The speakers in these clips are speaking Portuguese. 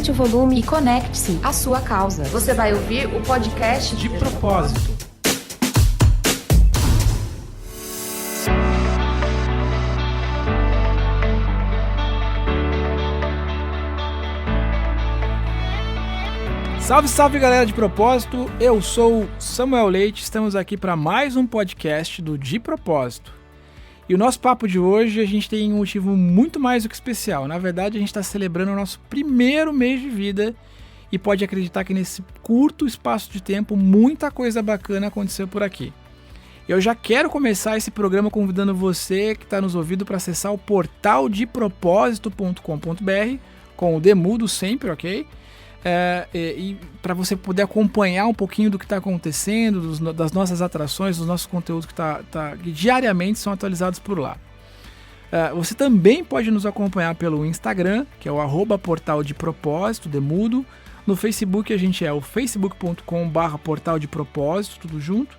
aumente o volume e conecte-se à sua causa. Você vai ouvir o podcast De Propósito. Salve, salve galera de Propósito, eu sou Samuel Leite, estamos aqui para mais um podcast do De Propósito. E o nosso papo de hoje, a gente tem um motivo muito mais do que especial. Na verdade, a gente está celebrando o nosso primeiro mês de vida e pode acreditar que nesse curto espaço de tempo, muita coisa bacana aconteceu por aqui. Eu já quero começar esse programa convidando você que está nos ouvindo para acessar o portal depropósito.com.br com o Demudo sempre, ok? E para você poder acompanhar um pouquinho do que está acontecendo, das nossas atrações, dos nossos conteúdos que diariamente são atualizados por lá. Você também pode nos acompanhar pelo Instagram, que é o @portaldepropósito, Demudo. No Facebook a gente é o facebook.com/portaldepropósito, tudo junto.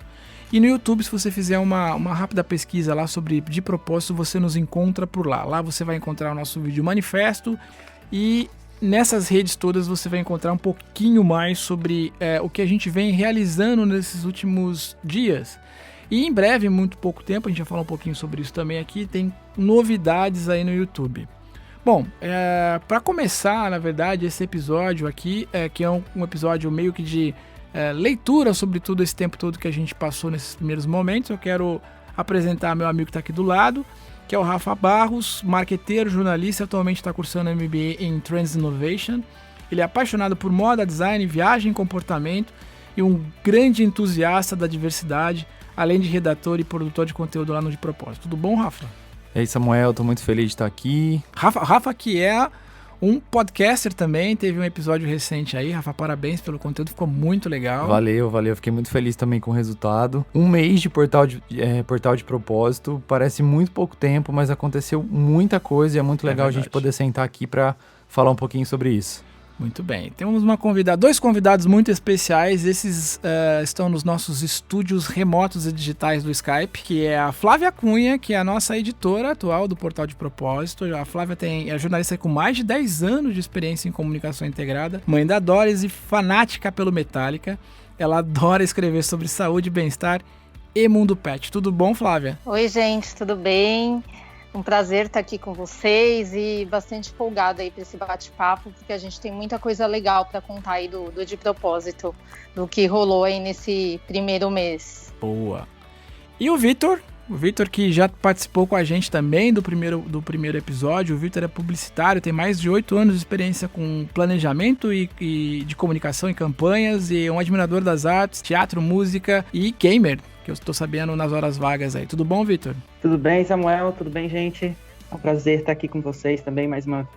E no YouTube, se você fizer uma rápida pesquisa lá sobre De Propósito, você nos encontra por lá. Lá você vai encontrar o nosso vídeo manifesto e nessas redes todas você vai encontrar um pouquinho mais sobre o que a gente vem realizando nesses últimos dias. E em breve, muito pouco tempo, a gente vai falar um pouquinho sobre isso também aqui, tem novidades aí no YouTube. Bom, para começar, na verdade, esse episódio aqui, que é um episódio meio que de leitura sobre tudo esse tempo todo que a gente passou nesses primeiros momentos, eu quero apresentar meu amigo que está aqui do lado, que é o Rafa Barros, marqueteiro, jornalista, atualmente está cursando MBA em Trends Innovation. Ele é apaixonado por moda, design, viagem e comportamento e um grande entusiasta da diversidade, além de redator e produtor de conteúdo lá no De Propósito. Tudo bom, Rafa? E aí, Samuel, estou muito feliz de estar aqui. Rafa que é um podcaster também, teve um episódio recente aí. Rafa, parabéns pelo conteúdo, ficou muito legal. Valeu, fiquei muito feliz também com o resultado. Um mês de portal de Propósito, parece muito pouco tempo, mas aconteceu muita coisa e é muito legal a gente poder sentar aqui para falar um pouquinho sobre isso. Muito bem, temos dois convidados muito especiais, esses estão nos nossos estúdios remotos e digitais do Skype, que é a Flávia Cunha, que é a nossa editora atual do Portal de Propósito. A Flávia é jornalista com mais de 10 anos de experiência em comunicação integrada, mãe da Doris e fanática pelo Metallica. Ela adora escrever sobre saúde, bem-estar e mundo pet. Tudo bom, Flávia? Oi, gente, tudo bem? Um prazer estar aqui com vocês e bastante empolgada aí para esse bate-papo, porque a gente tem muita coisa legal para contar aí do De Propósito, do que rolou aí nesse primeiro mês. Boa. E o Vitor que já participou com a gente também do primeiro episódio. O Vitor é publicitário, tem mais de 8 anos de experiência com planejamento e de comunicação e campanhas, e é um admirador das artes, teatro, música e gamer, que eu estou sabendo nas horas vagas aí. Tudo bom, Vitor? Tudo bem, Samuel? Tudo bem, gente? É um prazer estar aqui com vocês também mais uma.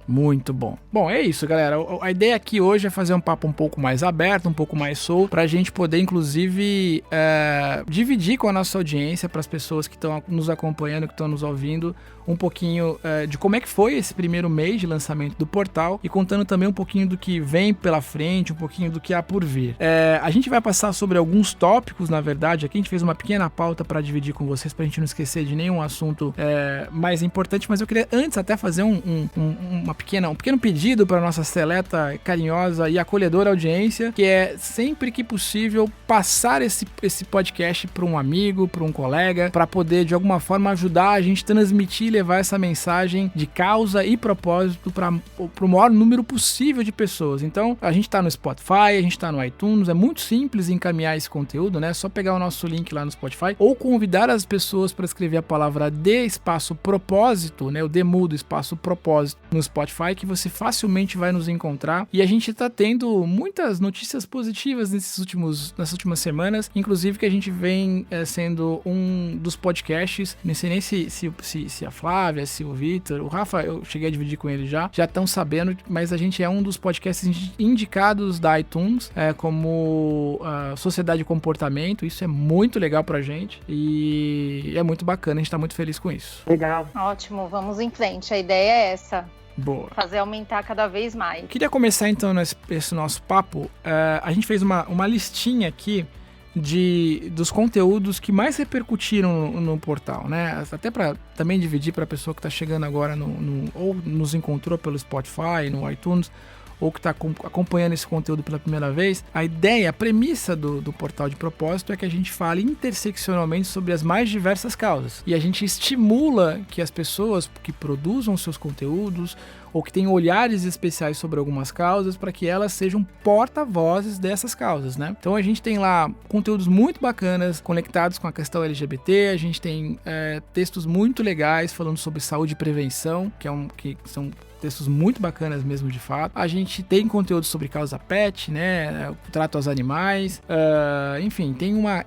Muito bom. Bom, é isso, galera. A ideia aqui hoje é fazer um papo um pouco mais aberto, um pouco mais solto, pra gente poder, inclusive, dividir com a nossa audiência, para as pessoas que estão nos acompanhando, que estão nos ouvindo, um pouquinho de como é que foi esse primeiro mês de lançamento do portal e contando também um pouquinho do que vem pela frente, um pouquinho do que há por vir. A gente vai passar sobre alguns tópicos, na verdade. Aqui a gente fez uma pequena pauta para dividir com vocês, pra gente não esquecer de nenhum assunto mais importante, mas eu queria antes até fazer um pequeno pedido para nossa seleta, carinhosa e acolhedora audiência, que é sempre que possível passar esse podcast para um amigo, para um colega, para poder de alguma forma ajudar a gente transmitir e levar essa mensagem de causa e propósito para o maior número possível de pessoas. Então, a gente está no Spotify, a gente está no iTunes, é muito simples encaminhar esse conteúdo, né? É só pegar o nosso link lá no Spotify ou convidar as pessoas para escrever a palavra de espaço propósito, né? O Demudo espaço propósito no Spotify, que você facilmente vai nos encontrar. E a gente está tendo muitas notícias positivas nessas últimas semanas, inclusive que a gente vem sendo um dos podcasts, não sei nem se a Flávia, se o Vitor, o Rafa, eu cheguei a dividir com ele já estão sabendo, mas a gente é um dos podcasts indicados da iTunes como Sociedade e Comportamento. Isso é muito legal pra gente e é muito bacana, a gente tá muito feliz com isso. Legal. Ótimo, vamos em frente, a ideia é essa. Boa. Fazer aumentar cada vez mais. Eu queria começar então esse nosso papo. A gente fez uma listinha aqui dos conteúdos que mais repercutiram no portal, né? Até para também dividir para a pessoa que está chegando agora ou nos encontrou pelo Spotify, no iTunes, ou que está acompanhando esse conteúdo pela primeira vez, a ideia, a premissa do Portal de Propósito é que a gente fale interseccionalmente sobre as mais diversas causas. E a gente estimula que as pessoas que produzam seus conteúdos ou que têm olhares especiais sobre algumas causas para que elas sejam porta-vozes dessas causas, né? Então a gente tem lá conteúdos muito bacanas conectados com a questão LGBT, a gente tem textos muito legais falando sobre saúde e prevenção, que são textos muito bacanas mesmo, de fato. A gente tem conteúdo sobre causa pet, né? Trato aos animais, enfim, tem uma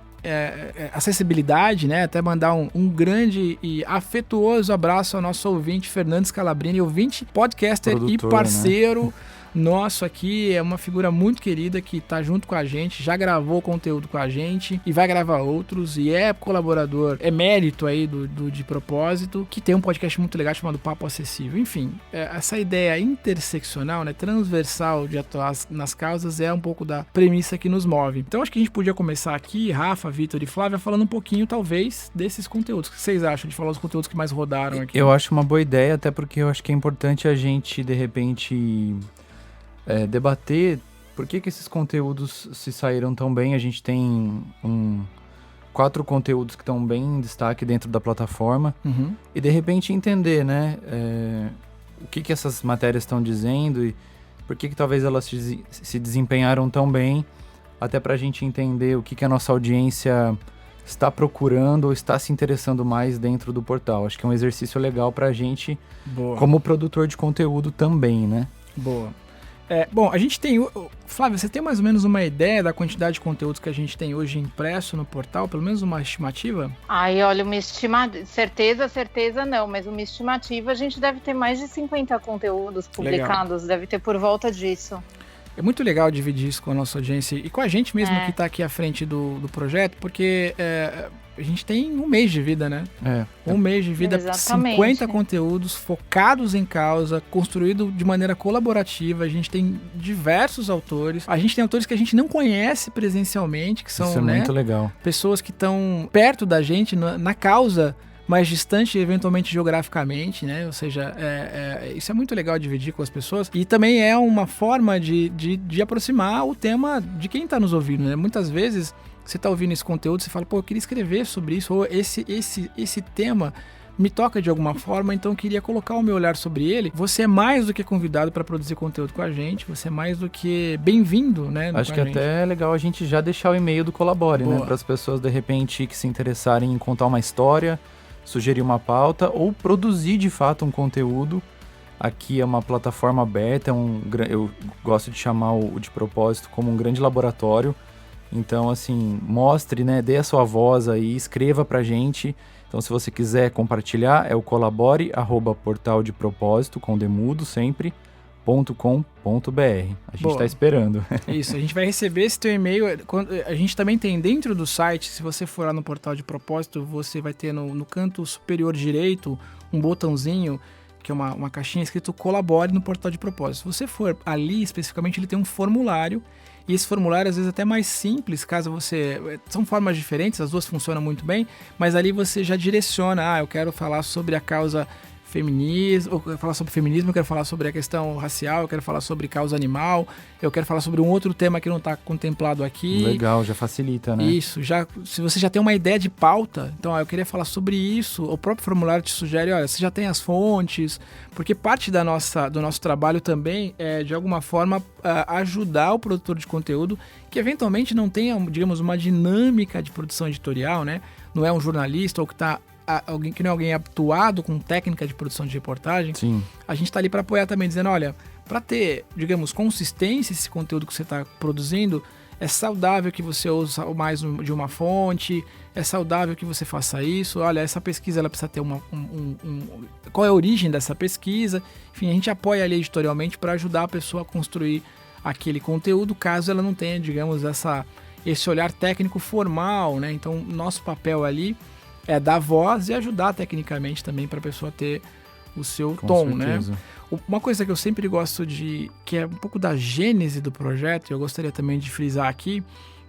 acessibilidade, né? Até mandar um grande e afetuoso abraço ao nosso ouvinte Fernando Scalabrini, ouvinte, podcaster produtor, e parceiro, né? Nosso aqui, é uma figura muito querida que tá junto com a gente, já gravou conteúdo com a gente e vai gravar outros, e é colaborador, é mérito aí de Propósito, que tem um podcast muito legal chamado Papo Acessível. Enfim, essa ideia interseccional, né, transversal de atuar nas causas é um pouco da premissa que nos move. Então acho que a gente podia começar aqui, Rafa, Vitor e Flávia, falando um pouquinho, talvez, desses conteúdos. O que vocês acham de falar os conteúdos que mais rodaram aqui? Eu acho uma boa ideia, até porque eu acho que é importante a gente, de repente, debater por que esses conteúdos se saíram tão bem. A gente tem 4 conteúdos que estão bem em destaque dentro da plataforma, e de repente entender, né, o que essas matérias estão dizendo e por que talvez elas se desempenharam tão bem, até para a gente entender o que a nossa audiência está procurando ou está se interessando mais dentro do portal. Acho que é um exercício legal para a gente, como produtor de conteúdo também, né? Boa. Bom, a gente tem... Flávio, você tem mais ou menos uma ideia da quantidade de conteúdos que a gente tem hoje impresso no portal? Pelo menos uma estimativa? Ai, olha, uma estimativa... Certeza não, mas uma estimativa a gente deve ter mais de 50 conteúdos publicados. Legal. Deve ter por volta disso. É muito legal dividir isso com a nossa audiência e com a gente mesmo que está aqui à frente do projeto, porque a gente tem um mês de vida, né? Um mês de vida, exatamente. 50 conteúdos focados em causa, construído de maneira colaborativa. A gente tem diversos autores. A gente tem autores que a gente não conhece presencialmente, que são, isso é muito legal. Pessoas que estão perto da gente na causa, mais distante, eventualmente geograficamente, né? Ou seja, isso é muito legal dividir com as pessoas, e também é uma forma de aproximar o tema de quem está nos ouvindo, né? Muitas vezes você está ouvindo esse conteúdo, você fala, pô, eu queria escrever sobre isso, ou esse tema me toca de alguma forma, então eu queria colocar o meu olhar sobre ele. Você é mais do que convidado para produzir conteúdo com a gente, você é mais do que bem-vindo, né? Acho que até é legal a gente já deixar o e-mail do Colabore, né? Para as pessoas, de repente, que se interessarem em contar uma história, sugerir uma pauta ou produzir de fato um conteúdo. Aqui é uma plataforma aberta, eu gosto de chamar o De Propósito como um grande laboratório. Então, assim, mostre, né, dê a sua voz aí, escreva pra gente. Então, se você quiser compartilhar, é o colabore@portaldepropósito, com demudo sempre, .com.br. A gente está esperando. Isso, a gente vai receber esse teu e-mail. A gente também tem dentro do site, se você for lá no Portal de Propósito, você vai ter no canto superior direito um botãozinho, que é uma caixinha escrito Colabore no Portal de Propósito. Se você for ali especificamente, ele tem um formulário, e esse formulário às vezes até mais simples, caso você... São formas diferentes, as duas funcionam muito bem, mas ali você já direciona, eu quero falar sobre a causa feminismo, eu quero falar sobre feminismo, eu quero falar sobre a questão racial, eu quero falar sobre causa animal, eu quero falar sobre um outro tema que não está contemplado aqui. Legal, já facilita, né? Isso, se você já tem uma ideia de pauta, então eu queria falar sobre isso, o próprio formulário te sugere, olha, você já tem as fontes, porque parte do nosso trabalho também é, de alguma forma, ajudar o produtor de conteúdo que eventualmente não tenha, digamos, uma dinâmica de produção editorial, né? Não é um jornalista ou que está alguém que não é alguém habituado com técnica de produção de reportagem. Sim. A gente está ali para apoiar também, dizendo, olha, para ter, digamos, consistência esse conteúdo que você está produzindo, é saudável que você use mais de uma fonte, é saudável que você faça isso, olha, essa pesquisa ela precisa ter qual é a origem dessa pesquisa. Enfim, a gente apoia ali editorialmente para ajudar a pessoa a construir aquele conteúdo, caso ela não tenha, digamos, esse olhar técnico formal, né? Então, nosso papel ali é dar voz e ajudar tecnicamente também para a pessoa ter o seu tom, certeza, né? Uma coisa que eu sempre gosto que é um pouco da gênese do projeto, e eu gostaria também de frisar aqui,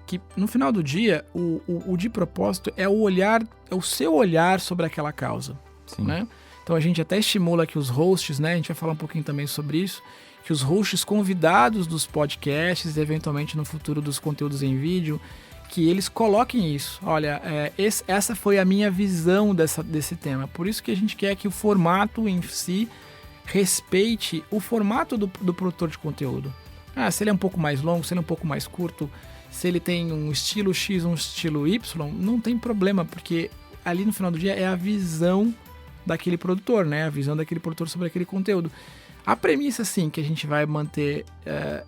que no final do dia, o de propósito é o seu olhar sobre aquela causa, né? Então a gente até estimula que os hosts, né? A gente vai falar um pouquinho também sobre isso, que os hosts convidados dos podcasts, eventualmente no futuro dos conteúdos em vídeo, que eles coloquem isso. Olha, essa foi a minha visão desse tema. Por isso que a gente quer que o formato em si respeite o formato do produtor de conteúdo. Se ele é um pouco mais longo, se ele é um pouco mais curto, se ele tem um estilo X, um estilo Y, não tem problema, porque ali no final do dia é a visão daquele produtor, né? A visão daquele produtor sobre aquele conteúdo. A premissa, sim, que a gente vai manter,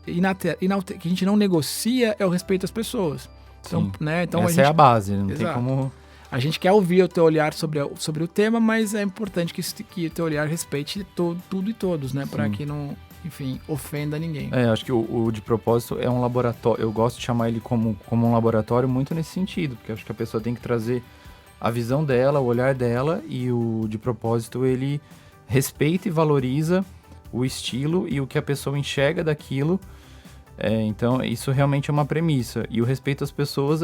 que a gente não negocia, é o respeito às pessoas. Então, né? Então, essa é a base, não Exato. tem como... A gente quer ouvir o teu olhar sobre o tema, mas é importante que o teu olhar respeite tudo e todos, né? Para que não, enfim, ofenda ninguém. Acho que o de propósito é um laboratório. Eu gosto de chamar ele como um laboratório muito nesse sentido, porque acho que a pessoa tem que trazer a visão dela, o olhar dela, e o de propósito ele respeita e valoriza o estilo e o que a pessoa enxerga daquilo. Então, isso realmente é uma premissa. E o respeito às pessoas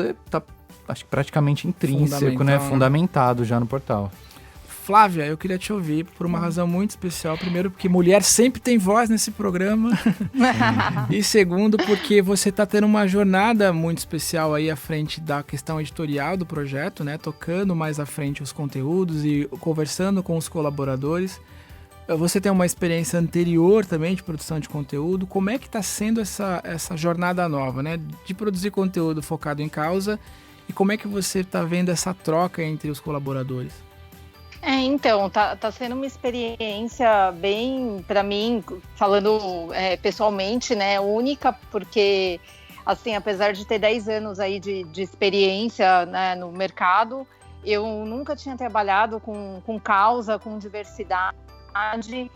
acho que praticamente intrínseco, né? Fundamentado já no portal. Flávia, eu queria te ouvir por uma razão muito especial. Primeiro, porque mulher sempre tem voz nesse programa. E segundo, porque você está tendo uma jornada muito especial aí à frente da questão editorial do projeto, né? Tocando mais à frente os conteúdos e conversando com os colaboradores. Você tem uma experiência anterior também de produção de conteúdo. Como é que está sendo essa jornada nova, né? De produzir conteúdo focado em causa, e como é que você está vendo essa troca entre os colaboradores? Então, tá sendo uma experiência bem, para mim, falando pessoalmente, né, única, porque, assim, apesar de ter 10 anos aí de experiência, né, no mercado, eu nunca tinha trabalhado com causa, com diversidade,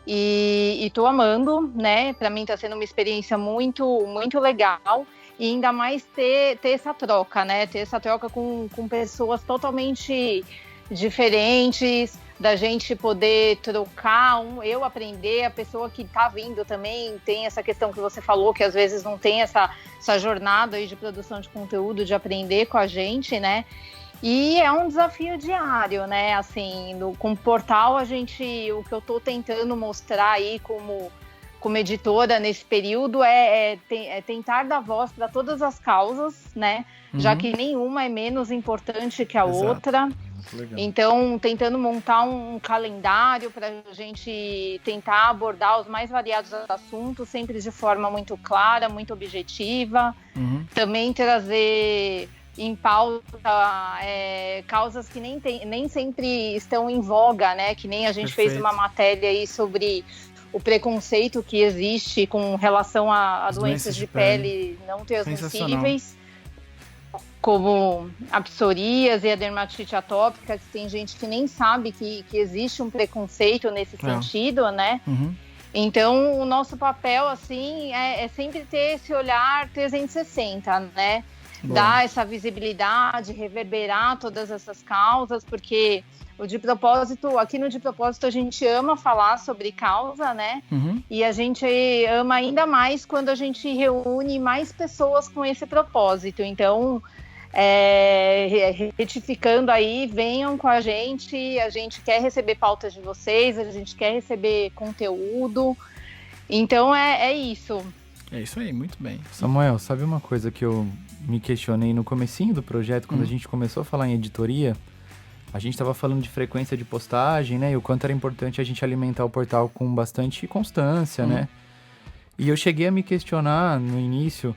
e tô amando, né? Para mim tá sendo uma experiência muito, muito legal, e ainda mais ter essa troca, né? Ter essa troca com pessoas totalmente diferentes, da gente poder trocar, eu aprender, a pessoa que tá vindo também tem essa questão que você falou, que às vezes não tem essa jornada aí de produção de conteúdo, de aprender com a gente, né? E é um desafio diário, né? Assim, com o portal, o que eu tô tentando mostrar aí como editora nesse período é tentar dar voz para todas as causas, né? Já que nenhuma é menos importante que a outra. Legal. Então, tentando montar um calendário para a gente tentar abordar os mais variados assuntos, sempre de forma muito clara, muito objetiva. Também trazer em pauta causas que nem sempre estão em voga, né? Que nem a gente fez uma matéria aí sobre o preconceito que existe com relação a doenças de pele não transmissíveis, como a psoríase e a dermatite atópica, que tem gente que nem sabe que existe um preconceito nesse sentido, né? Então, o nosso papel, assim, é sempre ter esse olhar 360, né? Dar essa visibilidade, reverberar todas essas causas, porque aqui no De Propósito a gente ama falar sobre causa, né? E a gente ama ainda mais quando a gente reúne mais pessoas com esse propósito. Então, retificando aí, venham com a gente quer receber pautas de vocês, a gente quer receber conteúdo. Então, é isso. É isso aí, muito bem. Samuel, sabe uma coisa que eu me questionei no comecinho do projeto, quando a gente começou a falar em editoria? A gente estava falando de frequência de postagem, né? E o quanto era importante a gente alimentar o portal com bastante constância, né? E eu cheguei a me questionar no início,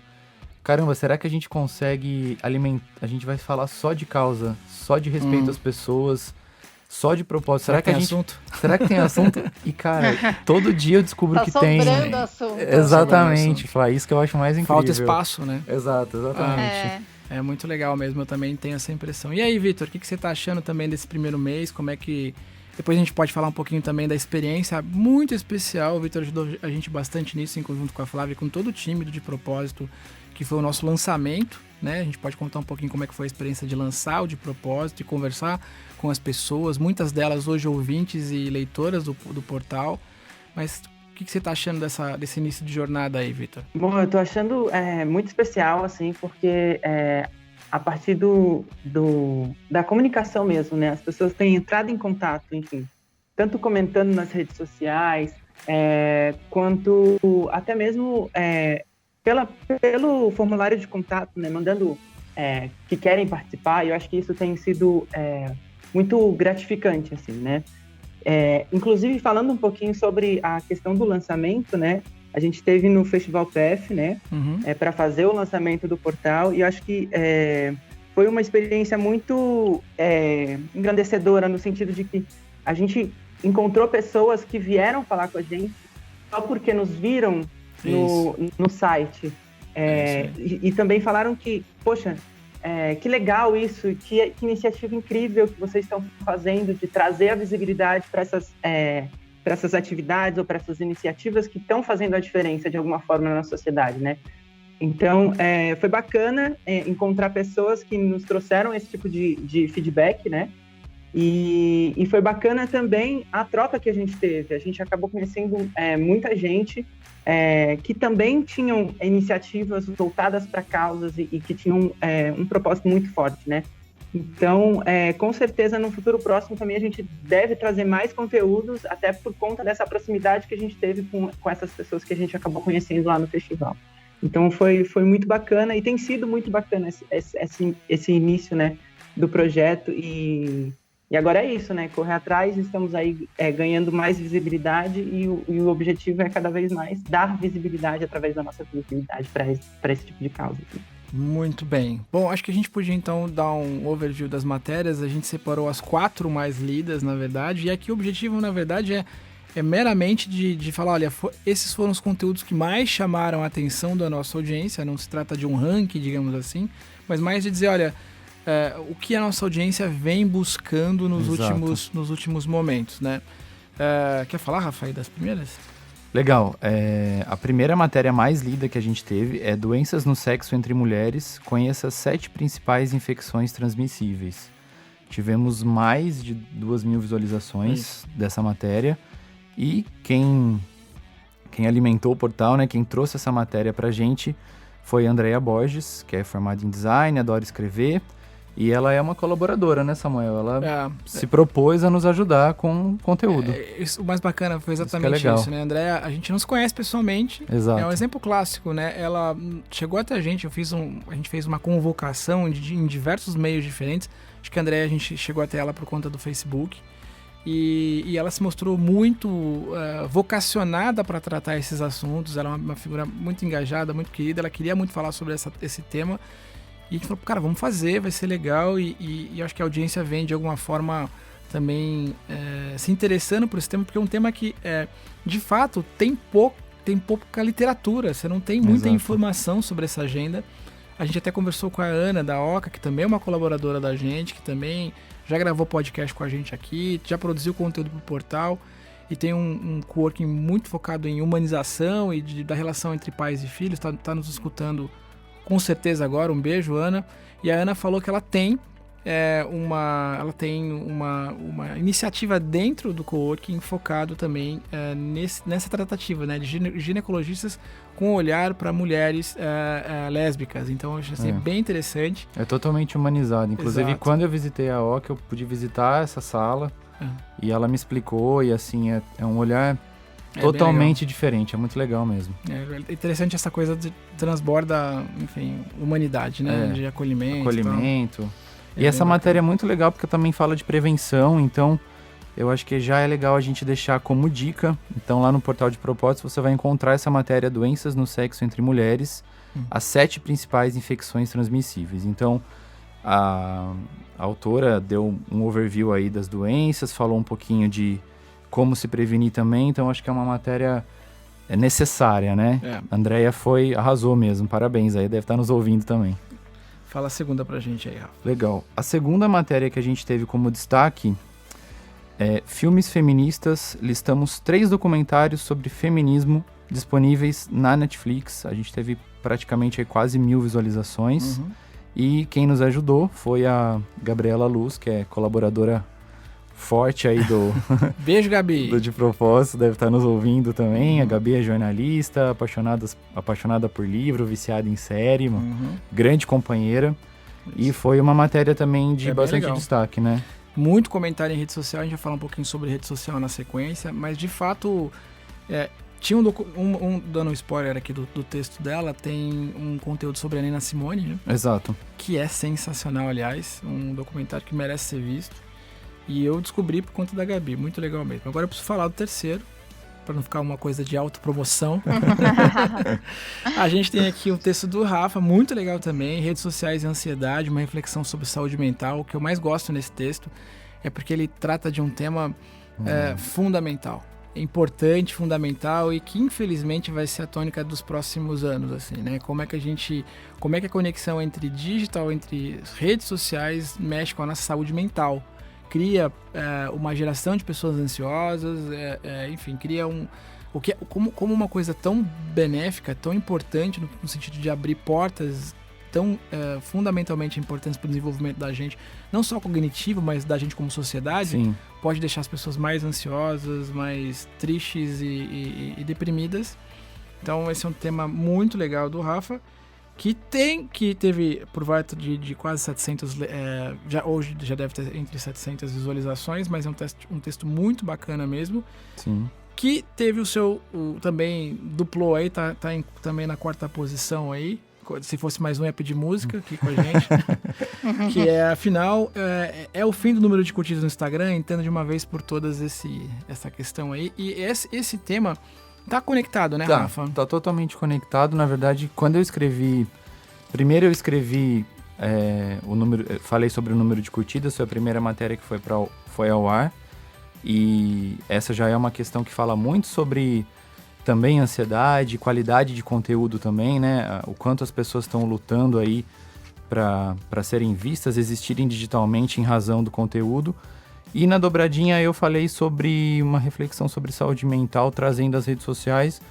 caramba, será que a gente consegue alimentar... A gente vai falar só de causa, só de respeito às pessoas, só de propósito. Será que assunto? Será que tem assunto? E, cara, todo dia eu descubro que tem. Sobrando assunto. Exatamente, Flá, isso que eu acho mais incrível. Falta espaço, né? Exato, exatamente. É muito legal mesmo, eu também tenho essa impressão. E aí, Vitor, o que você tá achando também desse primeiro mês? Como é que... Depois a gente pode falar um pouquinho também da experiência muito especial. O Vitor ajudou a gente bastante nisso, em conjunto com a Flávia, com todo o time do De Propósito, que foi o nosso lançamento, né? A gente pode contar um pouquinho como é que foi a experiência de lançar o De Propósito e conversar com as pessoas, muitas delas hoje ouvintes e leitoras do portal. Mas o que você está achando desse início de jornada aí, Vitor? Bom, eu estou achando muito especial, assim, porque a partir da comunicação mesmo, né? As pessoas têm entrado em contato, enfim, tanto comentando nas redes sociais, quanto até mesmo pelo formulário de contato, né, mandando que querem participar. E eu acho que isso tem sido muito gratificante, assim, né? Inclusive, falando um pouquinho sobre a questão do lançamento, né? A gente esteve no Festival PF, né? Para fazer o lançamento do portal, e eu acho que foi uma experiência muito engrandecedora, no sentido de que a gente encontrou pessoas que vieram falar com a gente só porque nos viram no site. E também falaram que, poxa, que legal isso, que iniciativa incrível que vocês estão fazendo de trazer a visibilidade para essas atividades ou para essas iniciativas que estão fazendo a diferença de alguma forma na sociedade, né? Então, foi bacana encontrar pessoas que nos trouxeram esse tipo de feedback, né? E foi bacana também a troca que a gente teve. A gente acabou conhecendo muita gente que também tinham iniciativas voltadas para causas e que tinham um propósito muito forte, né? Então, com certeza, no futuro próximo também a gente deve trazer mais conteúdos, até por conta dessa proximidade que a gente teve com essas pessoas que a gente acabou conhecendo lá no festival. Então, foi muito bacana e tem sido muito bacana esse início, né, do projeto. E agora é isso, né? Correr atrás, estamos aí ganhando mais visibilidade e o objetivo é cada vez mais dar visibilidade através da nossa visibilidade para esse tipo de causa. Muito bem. Bom, acho que a gente podia então dar um overview das matérias. A gente separou as 4 mais lidas, na verdade, e aqui o objetivo, na verdade, é meramente de falar, olha, esses foram os conteúdos que mais chamaram a atenção da nossa audiência. Não se trata de um ranking, digamos assim, mas mais de dizer, olha, o que a nossa audiência vem buscando nos últimos momentos, né? Quer falar, Rafael, das primeiras? Legal. A primeira matéria mais lida que a gente teve é Doenças no Sexo entre Mulheres. Conheça as 7 principais infecções transmissíveis. Tivemos mais de 2.000 visualizações dessa matéria. E quem alimentou o portal, né, quem trouxe essa matéria pra gente foi a Andrea Borges, que é formada em design, adora escrever. E ela é uma colaboradora, né, Samuel? Ela se propôs a nos ajudar com conteúdo. O mais bacana foi exatamente isso, né, André? A gente não se conhece pessoalmente. Exato. É um exemplo clássico, né? Ela chegou até a gente, a gente fez uma convocação em diversos meios diferentes. Acho que a André, a gente chegou até ela por conta do Facebook. E ela se mostrou muito vocacionada para tratar esses assuntos. Ela é uma figura muito engajada, muito querida. Ela queria muito falar sobre esse tema. E a gente falou, cara, vamos fazer, vai ser legal. E eu acho que a audiência vem, de alguma forma, também se interessando por esse tema, porque é um tema que, de fato, tem pouca literatura. Você não tem muita informação sobre essa agenda. A gente até conversou com a Ana da Oca, que também é uma colaboradora da gente, que também já gravou podcast com a gente aqui, já produziu conteúdo para o portal e tem um coworking muito focado em humanização e da relação entre pais e filhos. Tá nos escutando com certeza agora. Um beijo, Ana. E a Ana falou que ela tem uma iniciativa dentro do coworking focado também nessa tratativa, né, de ginecologistas com olhar para mulheres lésbicas. Então eu achei bem interessante. É totalmente humanizado. Inclusive, quando eu visitei a OC, eu pude visitar essa sala e ela me explicou, e assim, é um olhar totalmente diferente, é muito legal mesmo. É interessante essa coisa de transborda, enfim, humanidade, né, de acolhimento. E essa matéria é muito legal porque também fala de prevenção, então eu acho que já é legal a gente deixar como dica. Então lá no portal de propósitos você vai encontrar essa matéria, Doenças no Sexo entre Mulheres, as 7 principais infecções transmissíveis. Então a autora deu um overview aí das doenças, falou um pouquinho de como se prevenir também, então acho que é uma matéria necessária, né? A Andrea arrasou mesmo, parabéns aí, deve estar nos ouvindo também. Fala a segunda pra gente aí, Rafa. Legal. A segunda matéria que a gente teve como destaque é Filmes Feministas. Listamos 3 documentários sobre feminismo disponíveis na Netflix. A gente teve praticamente quase 1.000 visualizações. E quem nos ajudou foi a Gabriela Luz, que é colaboradora forte aí do... Beijo, Gabi! do De Propósito, deve estar nos ouvindo também. A Gabi é jornalista, apaixonada por livro, viciada em série, grande companheira. E foi uma matéria também de bastante destaque, né? Muito comentário em rede social, a gente vai falar um pouquinho sobre rede social na sequência, mas de fato Tinha dando um spoiler aqui do texto dela, tem um conteúdo sobre a Nina Simone, né? Exato. Que é sensacional, aliás, um documentário que merece ser visto. E eu descobri por conta da Gabi, muito legal mesmo. Agora eu preciso falar do terceiro, para não ficar uma coisa de autopromoção. A gente tem aqui o texto do Rafa, muito legal também, redes sociais e ansiedade, uma reflexão sobre saúde mental. O que eu mais gosto nesse texto é porque ele trata de um tema fundamental. Importante, fundamental e que infelizmente vai ser a tônica dos próximos anos, assim, né? Como é que a conexão entre digital, entre redes sociais mexe com a nossa saúde mental, cria uma geração de pessoas ansiosas, enfim, cria como uma coisa tão benéfica, tão importante no sentido de abrir portas tão fundamentalmente importantes para o desenvolvimento da gente, não só cognitivo, mas da gente como sociedade. Sim. Pode deixar as pessoas mais ansiosas, mais tristes e deprimidas. Então esse é um tema muito legal do Rafa, que teve por volta de quase 700, hoje já deve ter entre 700 visualizações, mas é um texto muito bacana mesmo. Sim. Que teve também duplou aí, também na 4ª posição aí. Se fosse mais um, ia pedir música aqui com a gente. Que afinal, é o fim do número de curtidas no Instagram. Entenda de uma vez por todas essa questão aí. E esse tema tá conectado, né, Rafa? Tá totalmente conectado. Na verdade, quando eu escrevi... Primeiro eu escrevi o número... Falei sobre o número de curtidas. Foi a primeira matéria que foi ao ar. E essa já é uma questão que fala muito sobre... Também ansiedade, qualidade de conteúdo também, né? O quanto as pessoas estão lutando aí para serem vistas, existirem digitalmente em razão do conteúdo. E na dobradinha eu falei sobre uma reflexão sobre saúde mental, trazendo as redes sociais.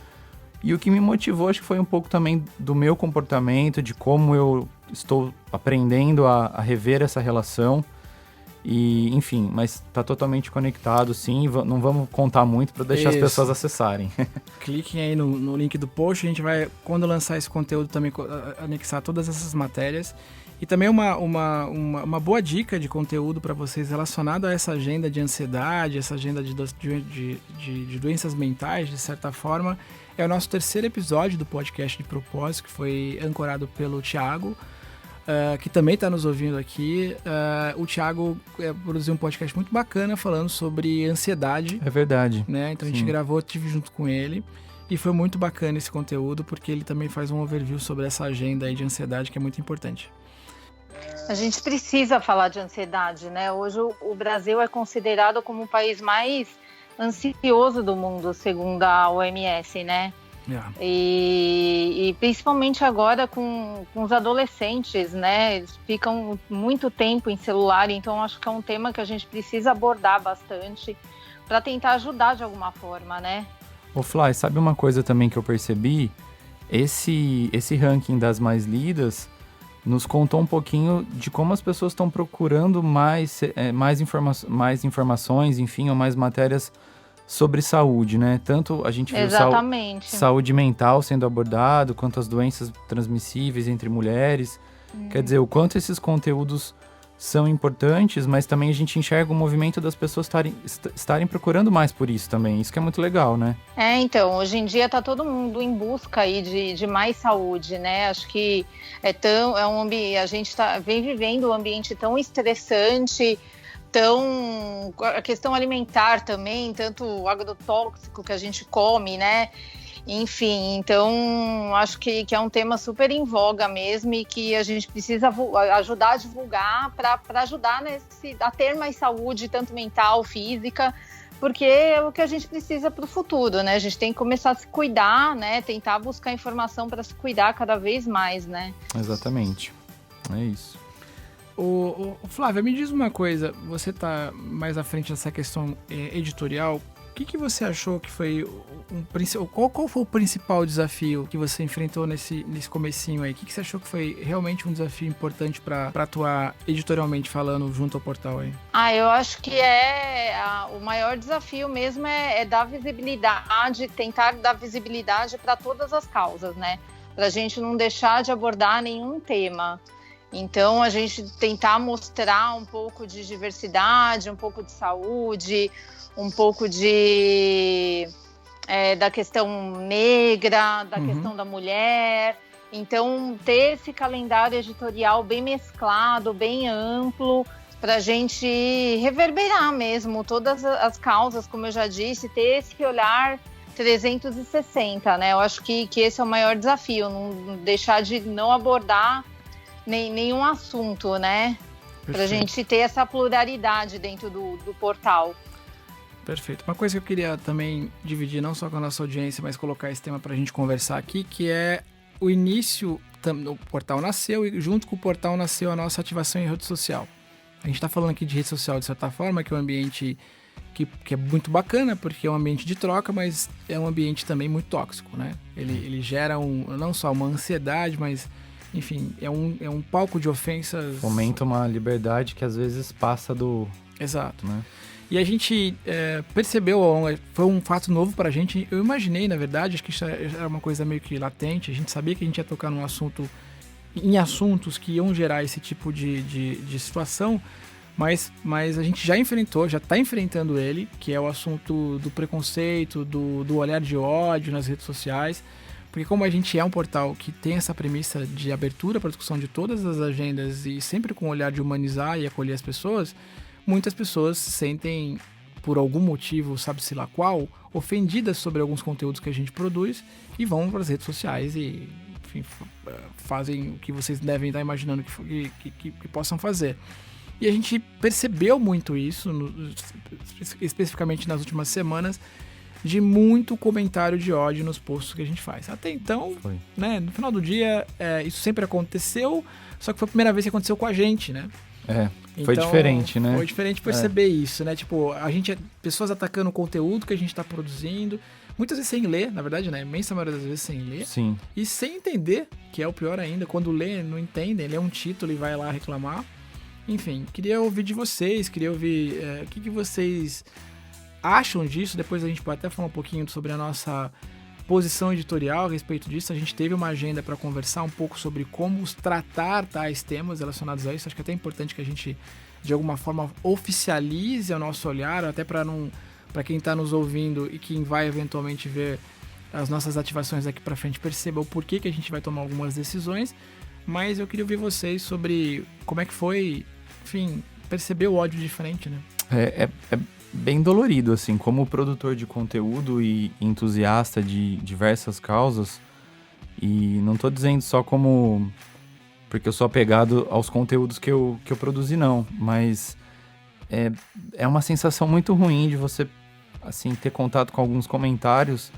E o que me motivou, acho que foi um pouco também do meu comportamento, de como eu estou aprendendo a rever essa relação. E, enfim, mas tá totalmente conectado, sim. Não vamos contar muito para deixar as pessoas acessarem. Cliquem aí no link do post. A gente vai, quando lançar esse conteúdo, também anexar todas essas matérias. E também uma boa dica de conteúdo para vocês relacionado a essa agenda de ansiedade, essa agenda de doenças mentais, de certa forma, é o nosso 3º episódio do podcast de propósito, que foi ancorado pelo Thiago, que também está nos ouvindo aqui. O Thiago produziu um podcast muito bacana falando sobre ansiedade. É verdade. Né? Então a gente gravou, tive junto com ele. E foi muito bacana esse conteúdo, porque ele também faz um overview sobre essa agenda aí de ansiedade, que é muito importante. A gente precisa falar de ansiedade, né? Hoje o Brasil é considerado como o país mais ansioso do mundo, segundo a OMS, né? Yeah. E principalmente agora com os adolescentes, né? Eles ficam muito tempo em celular, então acho que é um tema que a gente precisa abordar bastante para tentar ajudar de alguma forma, né? Ô Fly, sabe uma coisa também que eu percebi? Esse ranking das mais lidas nos contou um pouquinho de como as pessoas estão procurando mais informações, enfim, ou mais matérias sobre saúde, né? Tanto a gente viu saúde mental sendo abordado, quanto as doenças transmissíveis entre mulheres. Quer dizer, o quanto esses conteúdos são importantes, mas também a gente enxerga o movimento das pessoas estarem procurando mais por isso também. Isso que é muito legal, né? Então, hoje em dia tá todo mundo em busca aí de mais saúde, né? Acho que a gente vem vivendo um ambiente tão estressante, a questão alimentar também, tanto o agrotóxico que a gente come, né? Enfim, então acho que é um tema super em voga mesmo e que a gente precisa ajudar a divulgar para ajudar a ter mais saúde, tanto mental, física, porque é o que a gente precisa para o futuro, né? A gente tem que começar a se cuidar, né? Tentar buscar informação para se cuidar cada vez mais, né? Exatamente, é isso. O Flávia, me diz uma coisa, você tá mais à frente dessa questão editorial. O que você achou que foi qual foi o principal desafio que você enfrentou nesse comecinho aí? O que você achou que foi realmente um desafio importante para atuar editorialmente falando junto ao portal aí? Eu acho que o maior desafio mesmo é dar visibilidade, tentar dar visibilidade para todas as causas, né? Para a gente não deixar de abordar nenhum tema. Então, a gente tentar mostrar um pouco de diversidade, um pouco de saúde, um pouco de da questão negra, da questão da mulher. Então, ter esse calendário editorial bem mesclado, bem amplo, para a gente reverberar mesmo todas as causas, como eu já disse, ter esse olhar 360, né? Eu acho que esse é o maior desafio, não deixar de não abordar nenhum assunto, né? Para a gente ter essa pluralidade dentro do portal. Perfeito. Uma coisa que eu queria também dividir, não só com a nossa audiência, mas colocar esse tema para a gente conversar aqui, que é o início, o portal nasceu e junto com o portal nasceu a nossa ativação em rede social. A gente está falando aqui de rede social de certa forma, que é um ambiente que é muito bacana, porque é um ambiente de troca, mas é um ambiente também muito tóxico, né? Ele gera não só uma ansiedade, mas, enfim, é um palco de ofensas. Fomenta uma liberdade que às vezes passa do... Exato. Né? E a gente percebeu, foi um fato novo pra gente, eu imaginei, na verdade, acho que isso era uma coisa meio que latente, a gente sabia que a gente ia tocar em assuntos que iam gerar esse tipo de situação, mas a gente já está enfrentando ele, que é o assunto do preconceito, do olhar de ódio nas redes sociais, porque como a gente é um portal que tem essa premissa de abertura para discussão de todas as agendas e sempre com o olhar de humanizar e acolher as pessoas, muitas pessoas se sentem, por algum motivo, sabe-se lá qual, ofendidas sobre alguns conteúdos que a gente produz e vão para as redes sociais e, enfim, fazem o que vocês devem estar imaginando que possam fazer. E a gente percebeu muito isso, especificamente nas últimas semanas, de muito comentário de ódio nos posts que a gente faz. Até então, né, no final do dia, isso sempre aconteceu, só que foi a primeira vez que aconteceu com a gente, né? Foi então, diferente, né? Foi diferente perceber isso, né? Tipo, pessoas atacando o conteúdo que a gente tá produzindo, muitas vezes sem ler, na verdade, né? A imensa maioria das vezes sem ler. Sim. E sem entender, que é o pior ainda, quando lê, não entendem, lê um título e vai lá reclamar. Enfim, queria ouvir de vocês, queria ouvir o que vocês acham disso. Depois a gente pode até falar um pouquinho sobre a nossa posição editorial a respeito disso. A gente teve uma agenda para conversar um pouco sobre como tratar tais temas relacionados a isso. Acho que é até importante que a gente, de alguma forma, oficialize o nosso olhar, até para quem está nos ouvindo e quem vai eventualmente ver as nossas ativações daqui para frente, perceba o porquê que a gente vai tomar algumas decisões. Mas eu queria ouvir vocês sobre como é que foi, enfim, perceber o ódio diferente, né? É bem dolorido, assim, como produtor de conteúdo e entusiasta de diversas causas, e não tô dizendo só como porque eu sou apegado aos conteúdos que eu produzi, não, mas é uma sensação muito ruim de você, assim, ter contato com alguns comentários,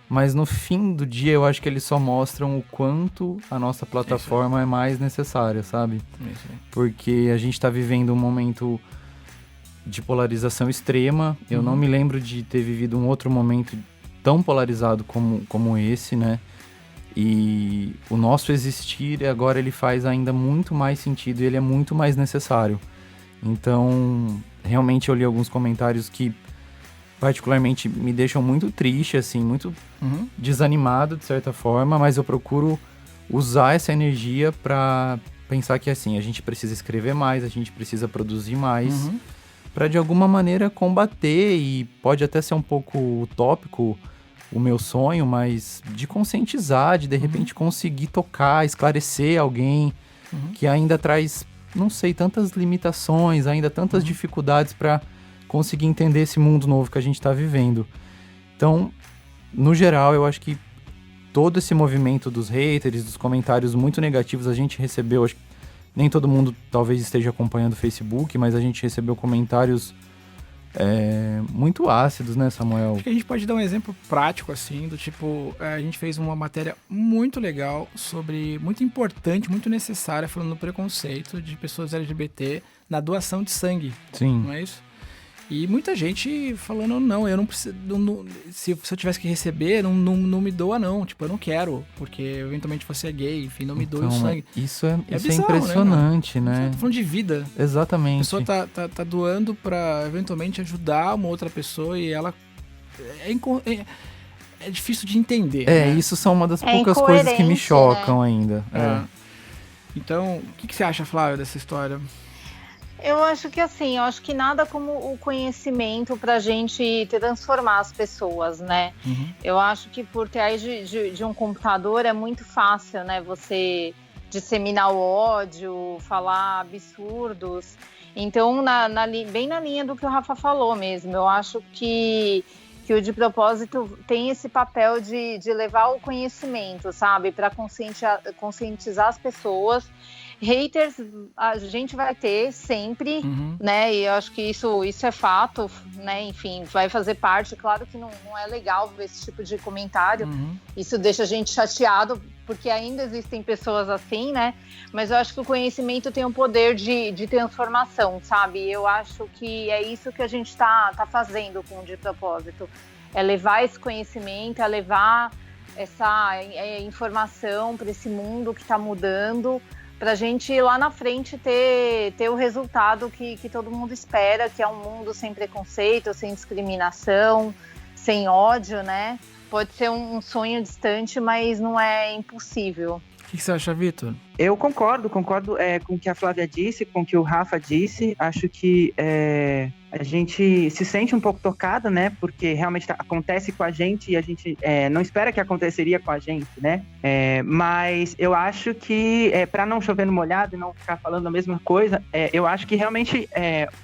mas no fim do dia eu acho que eles só mostram o quanto a nossa plataforma é mais necessária, sabe? Porque a gente tá vivendo um momento de polarização extrema. Eu não me lembro de ter vivido um outro momento tão polarizado como esse, né? E o nosso existir agora ele faz ainda muito mais sentido e ele é muito mais necessário. Então, realmente eu li alguns comentários que particularmente me deixam muito triste, assim, muito desanimado de certa forma, mas eu procuro usar essa energia para pensar que, assim, a gente precisa escrever mais, a gente precisa produzir mais, para de alguma maneira combater, e pode até ser um pouco utópico o meu sonho, mas de conscientizar, de repente conseguir tocar, esclarecer alguém que ainda traz, não sei, tantas limitações, ainda tantas dificuldades para conseguir entender esse mundo novo que a gente está vivendo. Então, no geral, eu acho que todo esse movimento dos haters, dos comentários muito negativos, a gente recebeu, acho que nem todo mundo talvez esteja acompanhando o Facebook, mas a gente recebeu comentários muito ácidos, né, Samuel? Acho que a gente pode dar um exemplo prático, assim, do tipo, a gente fez uma matéria muito legal muito importante, muito necessária, falando do preconceito de pessoas LGBT na doação de sangue. Sim. Não é isso? E muita gente falando, não, eu não preciso, se eu tivesse que receber, não me doa não, tipo, eu não quero, porque eventualmente você é gay, enfim, não me doe o sangue. Isso é bizarro, impressionante, né? Tá falando de vida. Exatamente. A pessoa tá doando pra eventualmente ajudar uma outra pessoa e ela é difícil de entender. Né? Isso são uma das poucas coisas que me chocam, né? Ainda. Então, o que você acha, Flávia, dessa história? Eu acho que assim, eu acho que nada como o conhecimento para a gente transformar as pessoas, né? Uhum. Eu acho que por trás de um computador é muito fácil, né? Você disseminar o ódio, falar absurdos. Então, bem na linha do que o Rafa falou mesmo, eu acho que o De Propósito tem esse papel de levar o conhecimento, sabe? Para conscientizar as pessoas. Haters a gente vai ter sempre, né? E eu acho que isso é fato, né? Enfim, vai fazer parte. Claro que não é legal ver esse tipo de comentário. Isso deixa a gente chateado, porque ainda existem pessoas assim, né? Mas eu acho que o conhecimento tem um poder de transformação, sabe? Eu acho que é isso que a gente tá fazendo com o De Propósito. É levar esse conhecimento, é levar essa informação para esse mundo que está mudando, para a gente lá na frente ter o resultado que todo mundo espera, que é um mundo sem preconceito, sem discriminação, sem ódio, né? Pode ser um sonho distante, mas não é impossível. O que você acha, Vitor? Eu concordo com o que a Flávia disse, com o que o Rafa disse. Acho que a gente se sente um pouco tocada, né? Porque realmente acontece com a gente e a gente não espera que aconteceria com a gente, né? Mas eu acho que, para não chover no molhado e não ficar falando a mesma coisa, eu acho que realmente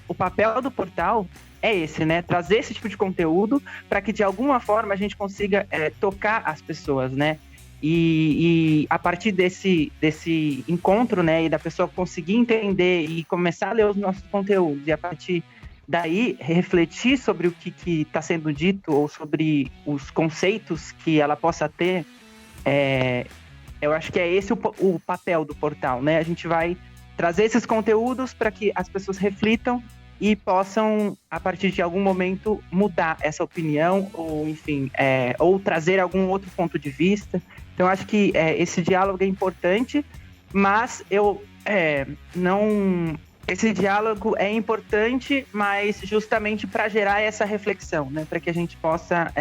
o papel do portal é esse, né? Trazer esse tipo de conteúdo para que de alguma forma a gente consiga tocar as pessoas, né? E a partir desse encontro, né, e da pessoa conseguir entender e começar a ler os nossos conteúdos, e a partir daí refletir sobre o que está sendo dito ou sobre os conceitos que ela possa ter, eu acho que é esse o papel do portal, né? A gente vai trazer esses conteúdos para que as pessoas reflitam e possam, a partir de algum momento, mudar essa opinião, ou enfim, ou trazer algum outro ponto de vista. Então, acho que esse diálogo é importante, mas esse diálogo é importante, mas justamente para gerar essa reflexão, né? Para que a gente possa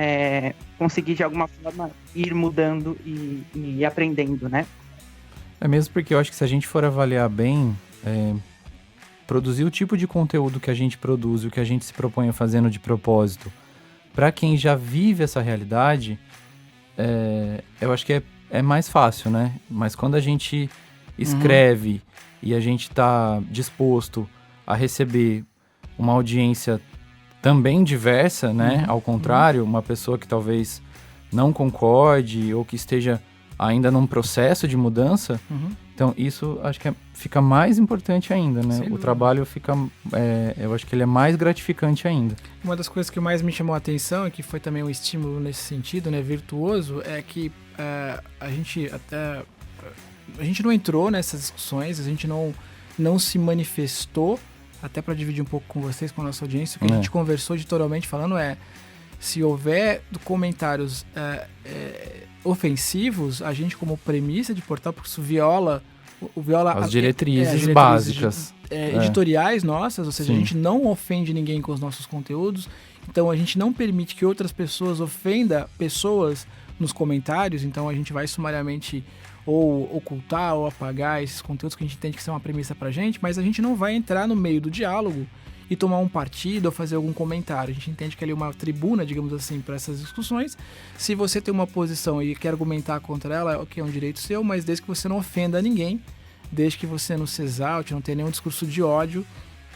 conseguir, de alguma forma, ir mudando e aprendendo, né? É mesmo porque eu acho que se a gente for avaliar bem, produzir o tipo de conteúdo que a gente produz, o que a gente se propõe a fazer no De Propósito, para quem já vive essa realidade, eu acho que é mais fácil, né? Mas quando a gente escreve e a gente está disposto a receber uma audiência também diversa, né? Ao contrário, uma pessoa que talvez não concorde ou que esteja ainda num processo de mudança, então isso acho que fica mais importante ainda, né? O trabalho fica, eu acho que ele é mais gratificante ainda. Uma das coisas que mais me chamou a atenção e que foi também um estímulo nesse sentido, né, virtuoso, é que a gente não entrou nessas discussões, a gente não se manifestou, até para dividir um pouco com vocês, com a nossa audiência, o que a gente conversou editorialmente falando se houver comentários ofensivos, a gente como premissa de portal, porque isso viola as diretrizes básicas editoriais nossas, ou seja, a gente não ofende ninguém com os nossos conteúdos, então a gente não permite que outras pessoas ofendam pessoas nos comentários, então a gente vai sumariamente ou ocultar ou apagar esses conteúdos que a gente entende que são uma premissa pra gente, mas a gente não vai entrar no meio do diálogo e tomar um partido ou fazer algum comentário. A gente entende que ali é uma tribuna, digamos assim, para essas discussões. Se você tem uma posição e quer argumentar contra ela, ok, é um direito seu, mas desde que você não ofenda ninguém, desde que você não se exalte, não tenha nenhum discurso de ódio.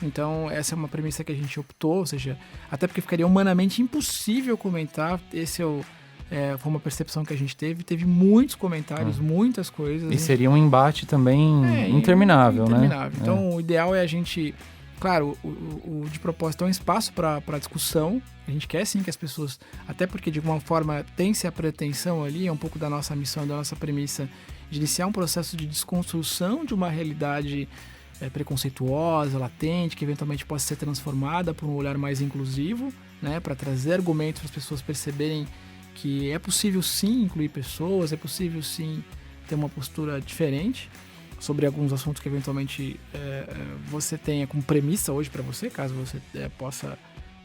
Então, essa é uma premissa que a gente optou, ou seja, até porque ficaria humanamente impossível comentar. Foi uma percepção que a gente teve muitos comentários, muitas coisas. E seria um embate também interminável, né? Então, o ideal é a gente... Claro, o De Propósito é um espaço para discussão. A gente quer sim que as pessoas... Até porque, de alguma forma, tem-se a pretensão ali, é um pouco da nossa missão, da nossa premissa, de iniciar um processo de desconstrução de uma realidade preconceituosa, latente, que eventualmente possa ser transformada por um olhar mais inclusivo, né? Para trazer argumentos para as pessoas perceberem que é possível sim incluir pessoas, é possível sim ter uma postura diferente sobre alguns assuntos que eventualmente você tenha como premissa hoje para você, caso você possa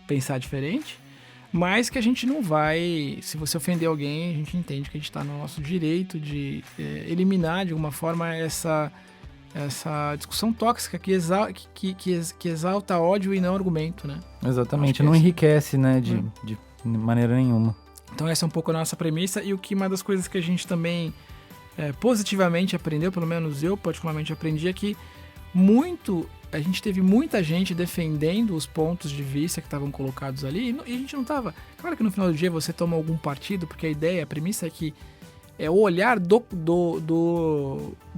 pensar diferente, mas que a gente não vai, se você ofender alguém, a gente entende que a gente está no nosso direito de eliminar de alguma forma essa discussão tóxica que exalta ódio e não argumento, né? Exatamente, não enriquece, né, de maneira nenhuma. Então essa é um pouco a nossa premissa, e uma das coisas que a gente também positivamente aprendeu, pelo menos eu particularmente aprendi, é que a gente teve muita gente defendendo os pontos de vista que estavam colocados ali, e a gente não estava... Claro que no final do dia você toma algum partido, porque a premissa é que é o olhar do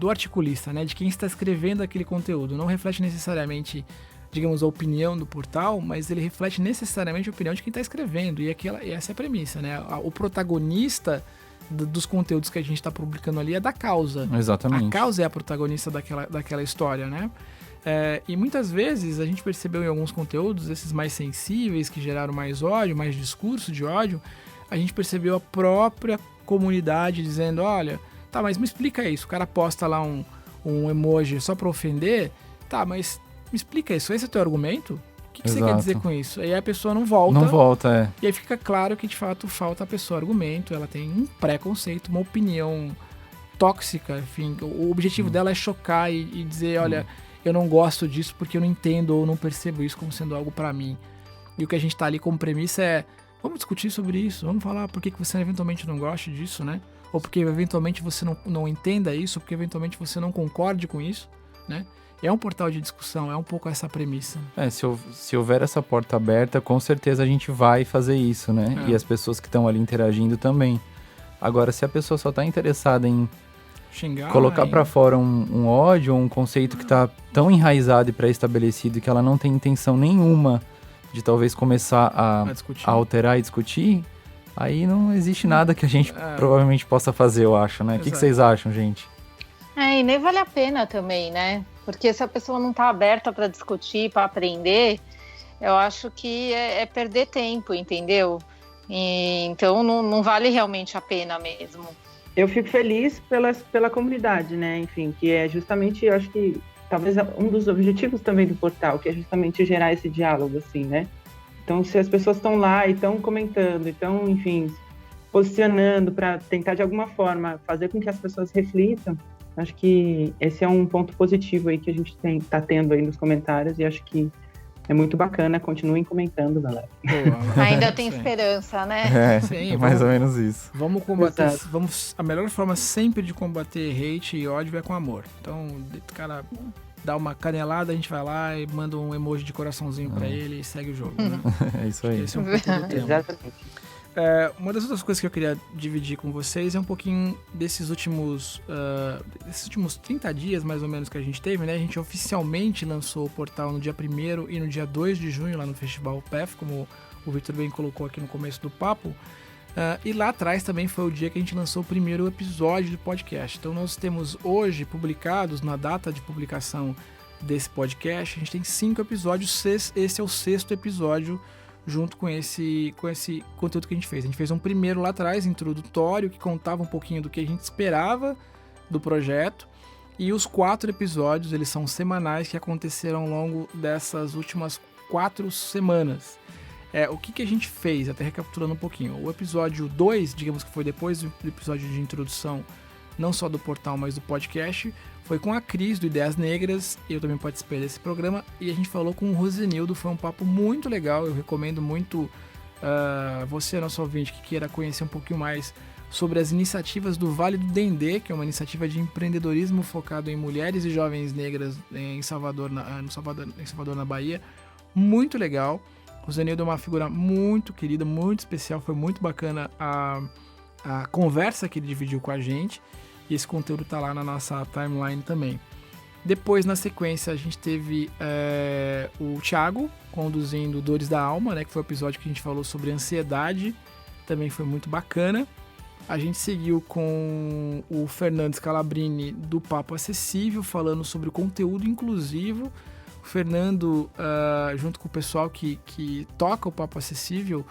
articulista, né? De quem está escrevendo aquele conteúdo. Não reflete necessariamente, digamos, a opinião do portal, mas ele reflete necessariamente a opinião de quem está escrevendo. E essa é a premissa, né? O protagonista dos conteúdos que a gente está publicando ali é da causa. Exatamente. A causa é a protagonista daquela história, né? E muitas vezes a gente percebeu em alguns conteúdos, esses mais sensíveis, que geraram mais ódio, mais discurso de ódio, a gente percebeu a própria comunidade dizendo, olha, tá, mas me explica isso. O cara posta lá um emoji só pra ofender, tá, mas me explica isso, esse é o teu argumento? O que você quer dizer com isso? Aí a pessoa não volta. Não volta, E aí fica claro que de fato falta a pessoa argumento, ela tem um preconceito, uma opinião tóxica, enfim, o objetivo dela é chocar e dizer, olha, eu não gosto disso porque eu não entendo ou não percebo isso como sendo algo pra mim. E o que a gente tá ali como premissa é, vamos discutir sobre isso, vamos falar por que você eventualmente não gosta disso, né? Ou porque eventualmente você não entenda isso, ou porque eventualmente você não concorde com isso, né? É um portal de discussão, é um pouco essa premissa. Se houver essa porta aberta, com certeza a gente vai fazer isso, né? E as pessoas que estão ali interagindo também. Agora, se a pessoa só está interessada em colocar para fora um ódio, um conceito que está tão enraizado e pré-estabelecido que ela não tem intenção nenhuma de talvez começar a alterar e discutir, aí não existe nada que a gente provavelmente possa fazer, eu acho, né? O que vocês acham, gente? E nem vale a pena também, né? Porque se a pessoa não está aberta para discutir, para aprender, eu acho que é perder tempo, entendeu? Então não vale realmente a pena mesmo. Eu fico feliz pela comunidade, né? Enfim, que é justamente, eu acho que talvez um dos objetivos também do portal, que é justamente gerar esse diálogo, assim, né? Então, se as pessoas estão lá e estão comentando, estão, enfim, posicionando para tentar, de alguma forma, fazer com que as pessoas reflitam, acho que esse é um ponto positivo aí que a gente está tendo aí nos comentários, e acho que é muito bacana. Continuem comentando, galera. Ainda tem esperança, né? Sim, mais ou menos isso. Vamos combater. A melhor forma sempre de combater hate e ódio é com amor. Então, o cara dá uma canelada, a gente vai lá e manda um emoji de coraçãozinho pra ele e segue o jogo. Né? É isso aí. Esse é um pouco do tema. Exatamente. Uma das outras coisas que eu queria dividir com vocês é um pouquinho desses últimos 30 dias, mais ou menos, que a gente teve, né? A gente oficialmente lançou o portal no dia 1º e no dia 2 de junho, lá no Festival PEF, como o Victor bem colocou aqui no começo do papo. E lá atrás também foi o dia que a gente lançou o primeiro episódio do podcast. Então nós temos hoje publicados, na data de publicação desse podcast, a gente tem 5 episódios, esse é o 6º episódio junto com esse conteúdo que a gente fez. A gente fez um primeiro lá atrás, introdutório, que contava um pouquinho do que a gente esperava do projeto, e os 4 episódios, eles são semanais, que aconteceram ao longo dessas últimas 4 semanas. O que a gente fez, até recapitulando um pouquinho. O episódio 2, digamos que foi depois do episódio de introdução, não só do portal, mas do podcast, foi com a Cris, do Ideias Negras. Eu também participei desse programa, e a gente falou com o Rosenildo. Foi um papo muito legal. Eu recomendo muito você, nosso ouvinte, que queira conhecer um pouquinho mais sobre as iniciativas do Vale do Dendê, que é uma iniciativa de empreendedorismo focado em mulheres e jovens negras em Salvador, na Bahia. Muito legal. O Rosenildo é uma figura muito querida, muito especial. Foi muito bacana a conversa que ele dividiu com a gente. E esse conteúdo tá lá na nossa timeline também. Depois, na sequência, a gente teve o Thiago conduzindo Dores da Alma, né, que foi o episódio que a gente falou sobre ansiedade. Também foi muito bacana. A gente seguiu com o Fernando Scalabrini, do Papo Acessível, falando sobre o conteúdo inclusivo. O Fernando, junto com o pessoal que toca o Papo Acessível,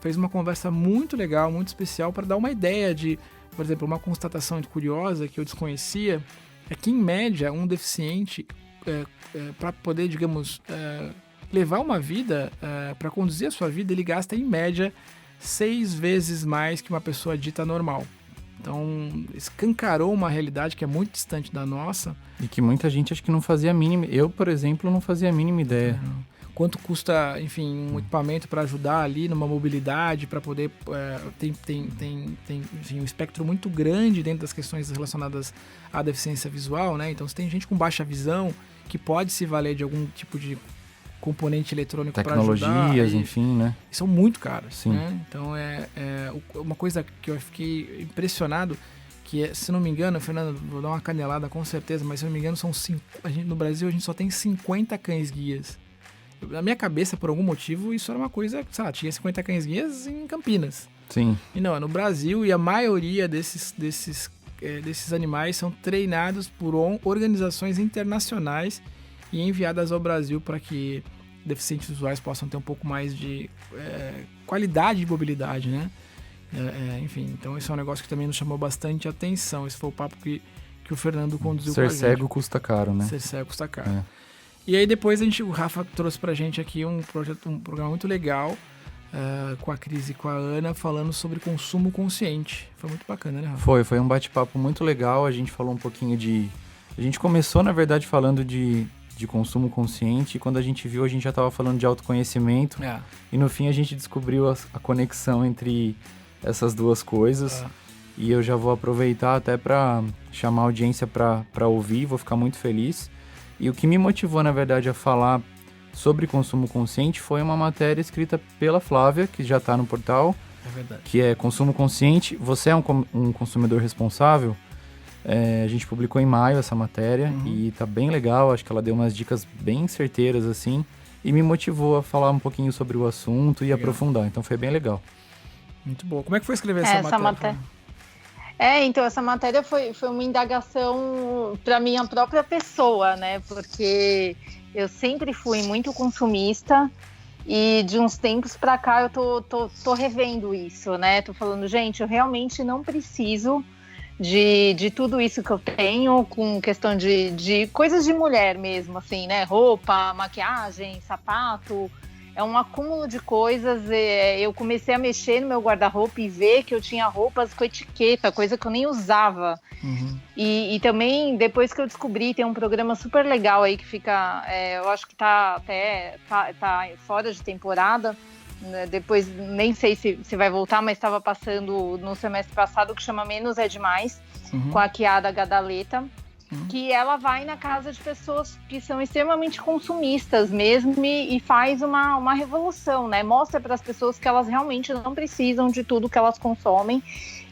fez uma conversa muito legal, muito especial, para dar uma ideia de, por exemplo, uma constatação curiosa que eu desconhecia, é que, em média, um deficiente, para poder, digamos, levar uma vida, para conduzir a sua vida, ele gasta, em média, 6 vezes mais que uma pessoa dita normal. Então, escancarou uma realidade que é muito distante da nossa. E que muita gente acho que não fazia a mínima... Eu, por exemplo, não fazia a mínima ideia. Quanto custa, enfim, um equipamento para ajudar ali numa mobilidade, para poder... tem enfim, um espectro muito grande dentro das questões relacionadas à deficiência visual, né? Então, se tem gente com baixa visão que pode se valer de algum tipo de componente eletrônico para ajudar. Tecnologias, enfim, né? E são muito caros, Sim. né? Então, uma coisa que eu fiquei impressionado, que se não me engano, Fernando, vou dar uma canelada com certeza, mas se não me engano, no Brasil a gente só tem 50 cães-guias. Na minha cabeça, por algum motivo, isso era uma coisa, sei lá, tinha 50 cães-guias em Campinas. Sim. E não, é no Brasil, e a maioria desses animais são treinados por organizações internacionais e enviadas ao Brasil para que deficientes visuais possam ter um pouco mais de qualidade de mobilidade, né? Enfim, então esse é um negócio que também nos chamou bastante atenção. Esse foi o papo que o Fernando conduziu com a gente. Ser cego custa caro, né? Ser cego custa caro. E aí depois o Rafa trouxe pra gente aqui um programa muito legal com a Cris e com a Ana, falando sobre consumo consciente. Foi muito bacana, né, Rafa? Foi um bate-papo muito legal. A gente falou um pouquinho A gente começou, na verdade, falando de consumo consciente, e quando a gente viu, a gente já estava falando de autoconhecimento. E no fim a gente descobriu a conexão entre essas duas coisas. E eu já vou aproveitar até para chamar a audiência para ouvir, vou ficar muito feliz. E o que me motivou, na verdade, a falar sobre consumo consciente foi uma matéria escrita pela Flávia, que já está no portal. É verdade. Que é Consumo Consciente. Você é um consumidor responsável? A gente publicou em maio essa matéria e tá bem legal. Acho que ela deu umas dicas bem certeiras, assim, e me motivou a falar um pouquinho sobre o assunto e aprofundar. Então foi bem legal. Muito bom. Como é que foi escrever essa matéria? Então essa matéria foi uma indagação para minha própria pessoa, né? Porque eu sempre fui muito consumista e de uns tempos para cá eu tô revendo isso, né? Tô falando, gente, eu realmente não preciso de tudo isso que eu tenho, com questão de coisas de mulher mesmo, assim, né? Roupa, maquiagem, sapato, é um acúmulo de coisas. Eu comecei a mexer no meu guarda-roupa e ver que eu tinha roupas com etiqueta, coisa que eu nem usava. E também, depois que eu descobri, tem um programa super legal aí que fica, eu acho que tá fora de temporada, depois nem sei se vai voltar, mas estava passando no semestre passado, que chama Menos é Demais, com a Kiara Gadaleta, que ela vai na casa de pessoas que são extremamente consumistas mesmo e faz uma revolução, né? Mostra para as pessoas que elas realmente não precisam de tudo que elas consomem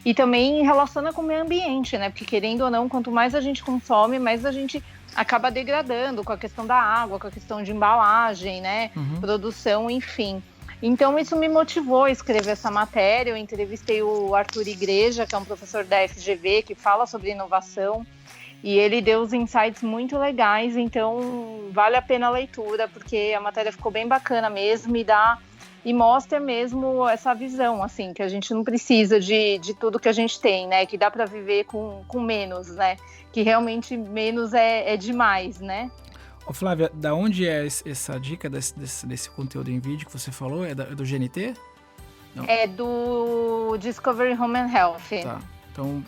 e também relaciona com o meio ambiente, né? Porque querendo ou não, quanto mais a gente consome, mais a gente acaba degradando com a questão da água, com a questão de embalagem, né? Produção, enfim. Então isso me motivou a escrever essa matéria. Eu entrevistei o Arthur Igreja, que é um professor da FGV, que fala sobre inovação, e ele deu uns insights muito legais, então vale a pena a leitura, porque a matéria ficou bem bacana mesmo e mostra mesmo essa visão, assim, que a gente não precisa de tudo que a gente tem, né, que dá para viver com menos, né, que realmente menos é demais, né. Ô Flávia, da onde é essa dica desse conteúdo em vídeo que você falou? É do GNT? Não. É do Discovery Home and Health. Tá. Então,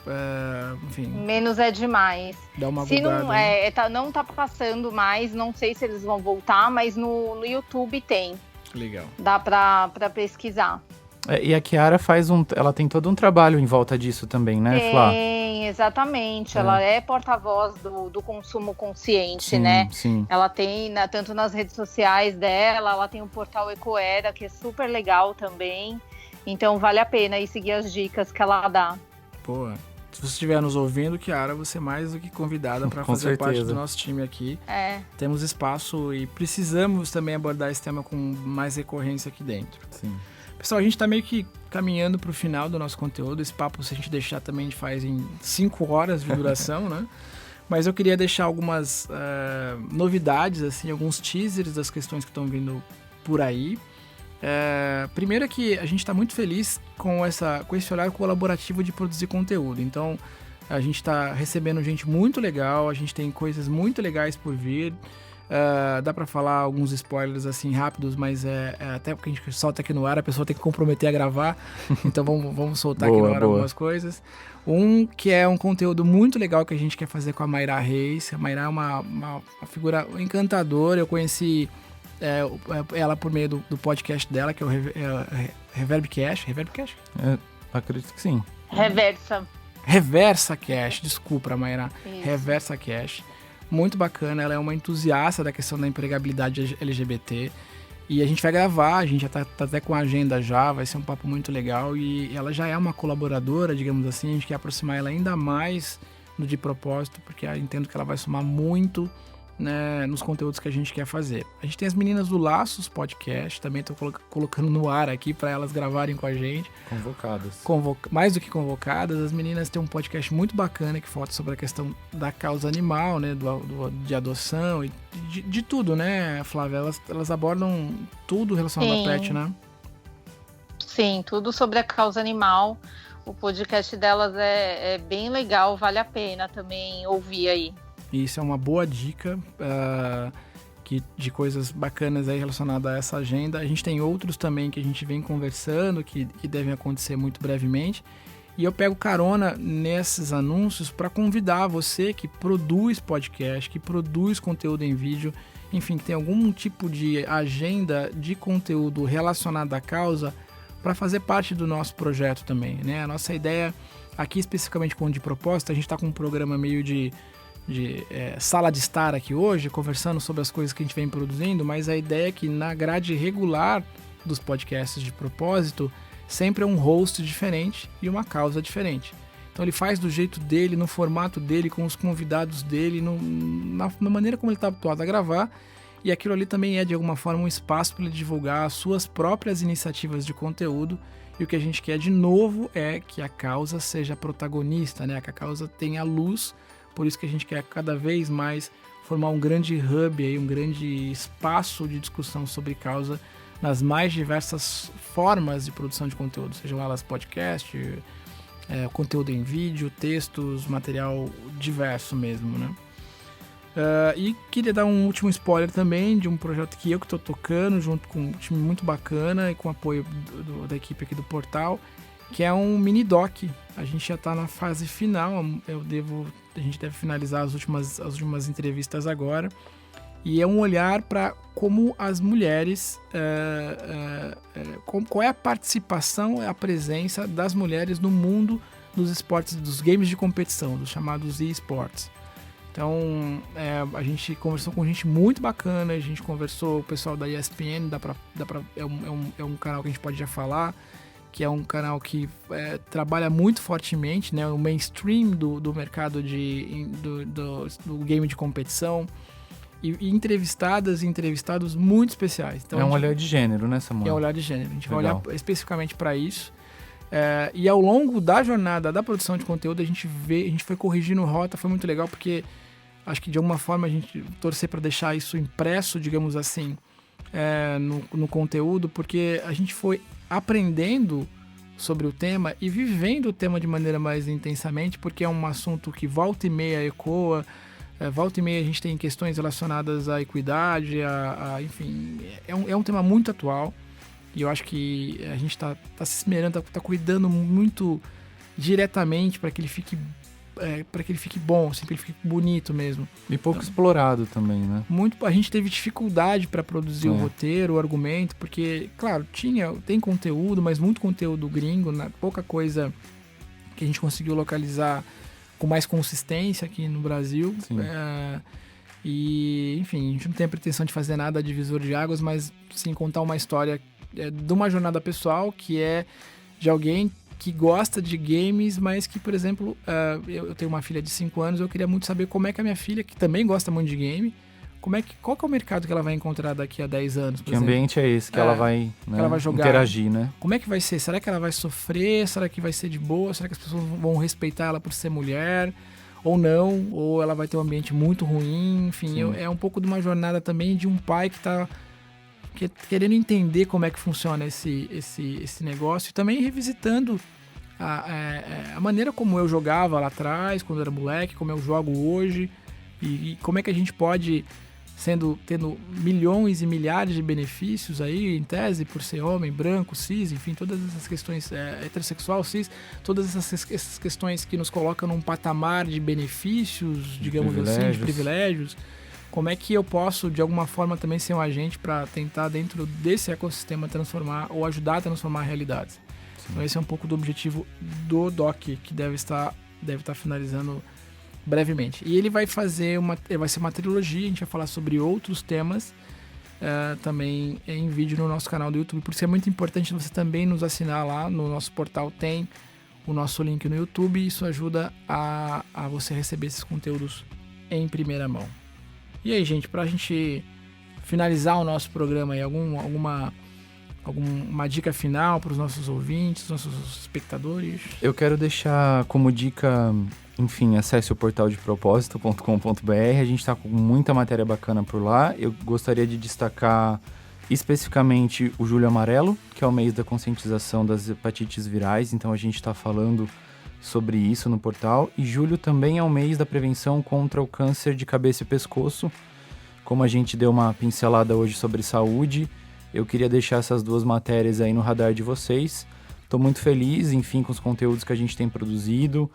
enfim. Menos é demais. Dá uma se bugada, não tá passando mais, não sei se eles vão voltar, mas no YouTube tem. Legal. Dá pra pesquisar. E a Kiara ela tem todo um trabalho em volta disso também, né, Flá? Tem, exatamente. Ela é porta-voz do consumo consciente, sim, né? Sim. Ela tem, tanto nas redes sociais dela, ela tem o portal Ecoera, que é super legal também. Então vale a pena aí seguir as dicas que ela dá. Pô, se você estiver nos ouvindo, Kiara, você é mais do que convidada para fazer certeza. parte do nosso time aqui. Temos espaço e precisamos também abordar esse tema com mais recorrência aqui dentro. Sim. Pessoal, a gente tá meio que caminhando pro final do nosso conteúdo. Esse papo, se a gente deixar, também a gente faz em 5 horas de duração, né? Mas eu queria deixar algumas novidades, assim, alguns teasers das questões que estão vindo por aí. Primeiro é que a gente está muito feliz com esse olhar colaborativo de produzir conteúdo. Então, a gente está recebendo gente muito legal, a gente tem coisas muito legais por vir. Dá pra falar alguns spoilers assim rápidos, mas até porque a gente solta aqui no ar, a pessoa tem que comprometer a gravar. Então vamos soltar aqui no ar algumas coisas. Um que é um conteúdo muito legal que a gente quer fazer com a Mayra Reis. A Mayra é uma figura encantadora. Eu conheci ela por meio do podcast dela, que é o Reverbcast. Reverbcast? Acredito que sim. Reversa Cash, desculpa, Mayra. Reversa Cash. Muito bacana, ela é uma entusiasta da questão da empregabilidade LGBT. E a gente vai gravar, a gente já tá até com a agenda já, vai ser um papo muito legal. E ela já é uma colaboradora, digamos assim, a gente quer aproximar ela ainda mais no De Propósito, porque eu entendo que ela vai somar muito, né, nos conteúdos que a gente quer fazer. A gente tem as meninas do Laços Podcast, também tô colocando no ar aqui para elas gravarem com a gente. Convocadas. Mais do que convocadas, as meninas têm um podcast muito bacana que fala sobre a questão da causa animal, né, de adoção e de tudo, né, Flávia? Elas abordam tudo relacionado a pet, né? Sim, tudo sobre a causa animal. O podcast delas é bem legal, vale a pena também ouvir aí. Isso é uma boa dica de coisas bacanas aí relacionadas a essa agenda. A gente tem outros também que a gente vem conversando, que devem acontecer muito brevemente. E eu pego carona nesses anúncios para convidar você que produz podcast, que produz conteúdo em vídeo, enfim, que tem algum tipo de agenda de conteúdo relacionado à causa, para fazer parte do nosso projeto também, né? A nossa ideia, aqui especificamente com o De Propósito, a gente está com um programa meio de sala de estar aqui hoje, conversando sobre as coisas que a gente vem produzindo, mas a ideia é que na grade regular dos podcasts De Propósito, sempre é um host diferente e uma causa diferente. Então ele faz do jeito dele, no formato dele, com os convidados dele, na maneira como ele está habituado a gravar, e aquilo ali também é de alguma forma um espaço para ele divulgar as suas próprias iniciativas de conteúdo, e o que a gente quer de novo é que a causa seja protagonista, né? Que a causa tenha luz. Por isso que a gente quer cada vez mais formar um grande hub, aí, um grande espaço de discussão sobre causa nas mais diversas formas de produção de conteúdo, sejam elas podcast, conteúdo em vídeo, textos, material diverso mesmo, né? E queria dar um último spoiler também de um projeto que eu estou tocando junto com um time muito bacana e com o apoio da equipe aqui do portal, que é um mini doc. A gente já está na fase final, a gente deve finalizar as últimas entrevistas agora, e é um olhar para como as mulheres, qual é a participação, a presença das mulheres no mundo dos esportes, dos games de competição, dos chamados e-sports. Então, a gente conversou com gente muito bacana, a gente conversou com o pessoal da ESPN, é um canal que a gente pode já falar, que é um canal que trabalha muito fortemente, né, o mainstream do mercado do game de competição, e entrevistadas e entrevistados muito especiais. Então, é um olhar de gênero, né, Samuel? É um olhar de gênero, a gente vai olhar especificamente para isso. E ao longo da jornada da produção de conteúdo, a gente foi corrigindo rota, foi muito legal, porque acho que de alguma forma a gente torcer para deixar isso impresso, digamos assim, no conteúdo, porque a gente foi aprendendo sobre o tema e vivendo o tema de maneira mais intensamente, porque é um assunto que volta e meia ecoa, volta e meia a gente tem questões relacionadas à equidade, enfim, é um tema muito atual, e eu acho que a gente tá se esmerando, tá cuidando muito diretamente para que ele fique bom, assim, para ele fique bonito mesmo. E pouco explorado também, né? A gente teve dificuldade para produzir o roteiro, o argumento, porque, claro, tem conteúdo, mas muito conteúdo gringo, pouca coisa que a gente conseguiu localizar com mais consistência aqui no Brasil. E, enfim, a gente não tem a pretensão de fazer nada divisor de águas, mas sim contar uma história de uma jornada pessoal, que é de alguém que gosta de games, mas que, por exemplo, eu tenho uma filha de 5 anos, eu queria muito saber como é que a minha filha, que também gosta muito de game, qual que é o mercado que ela vai encontrar daqui a 10 anos, por exemplo? Ambiente é esse que ela vai, né, ela vai jogar, interagir, né? Como é que vai ser? Será que ela vai sofrer? Será que vai ser de boa? Será que as pessoas vão respeitar ela por ser mulher? Ou não? Ou ela vai ter um ambiente muito ruim? Enfim, é um pouco de uma jornada também de um pai que está querendo entender como é que funciona esse negócio, e também revisitando a maneira como eu jogava lá atrás, quando eu era moleque, como eu jogo hoje, e como é que a gente pode tendo milhões e milhares de benefícios aí, em tese, por ser homem, branco, cis, enfim, todas essas questões, heterossexual, cis, todas essas questões que nos colocam num patamar de benefícios, digamos assim, de privilégios. Como é que eu posso, de alguma forma, também ser um agente para tentar, dentro desse ecossistema, transformar ou ajudar a transformar realidades? Sim. Então, esse é um pouco do objetivo do DOC, que deve estar finalizando brevemente. E ele vai ser uma trilogia, a gente vai falar sobre outros temas também em vídeo no nosso canal do YouTube. Por isso é muito importante você também nos assinar lá no nosso portal, tem o nosso link no YouTube, e isso ajuda a você receber esses conteúdos em primeira mão. E aí, gente, pra gente finalizar o nosso programa aí, alguma dica final para os nossos ouvintes, nossos espectadores? Eu quero deixar como dica, enfim, acesse o portal de propósito.com.br, a gente está com muita matéria bacana por lá. Eu gostaria de destacar especificamente o Julho Amarelo, que é o mês da conscientização das hepatites virais, então a gente está falando sobre isso no portal. E julho também é o mês da prevenção contra o câncer de cabeça e pescoço. Como a gente deu uma pincelada hoje sobre saúde, eu queria deixar essas duas matérias aí no radar de vocês. Estou muito feliz, enfim, com os conteúdos que a gente tem produzido.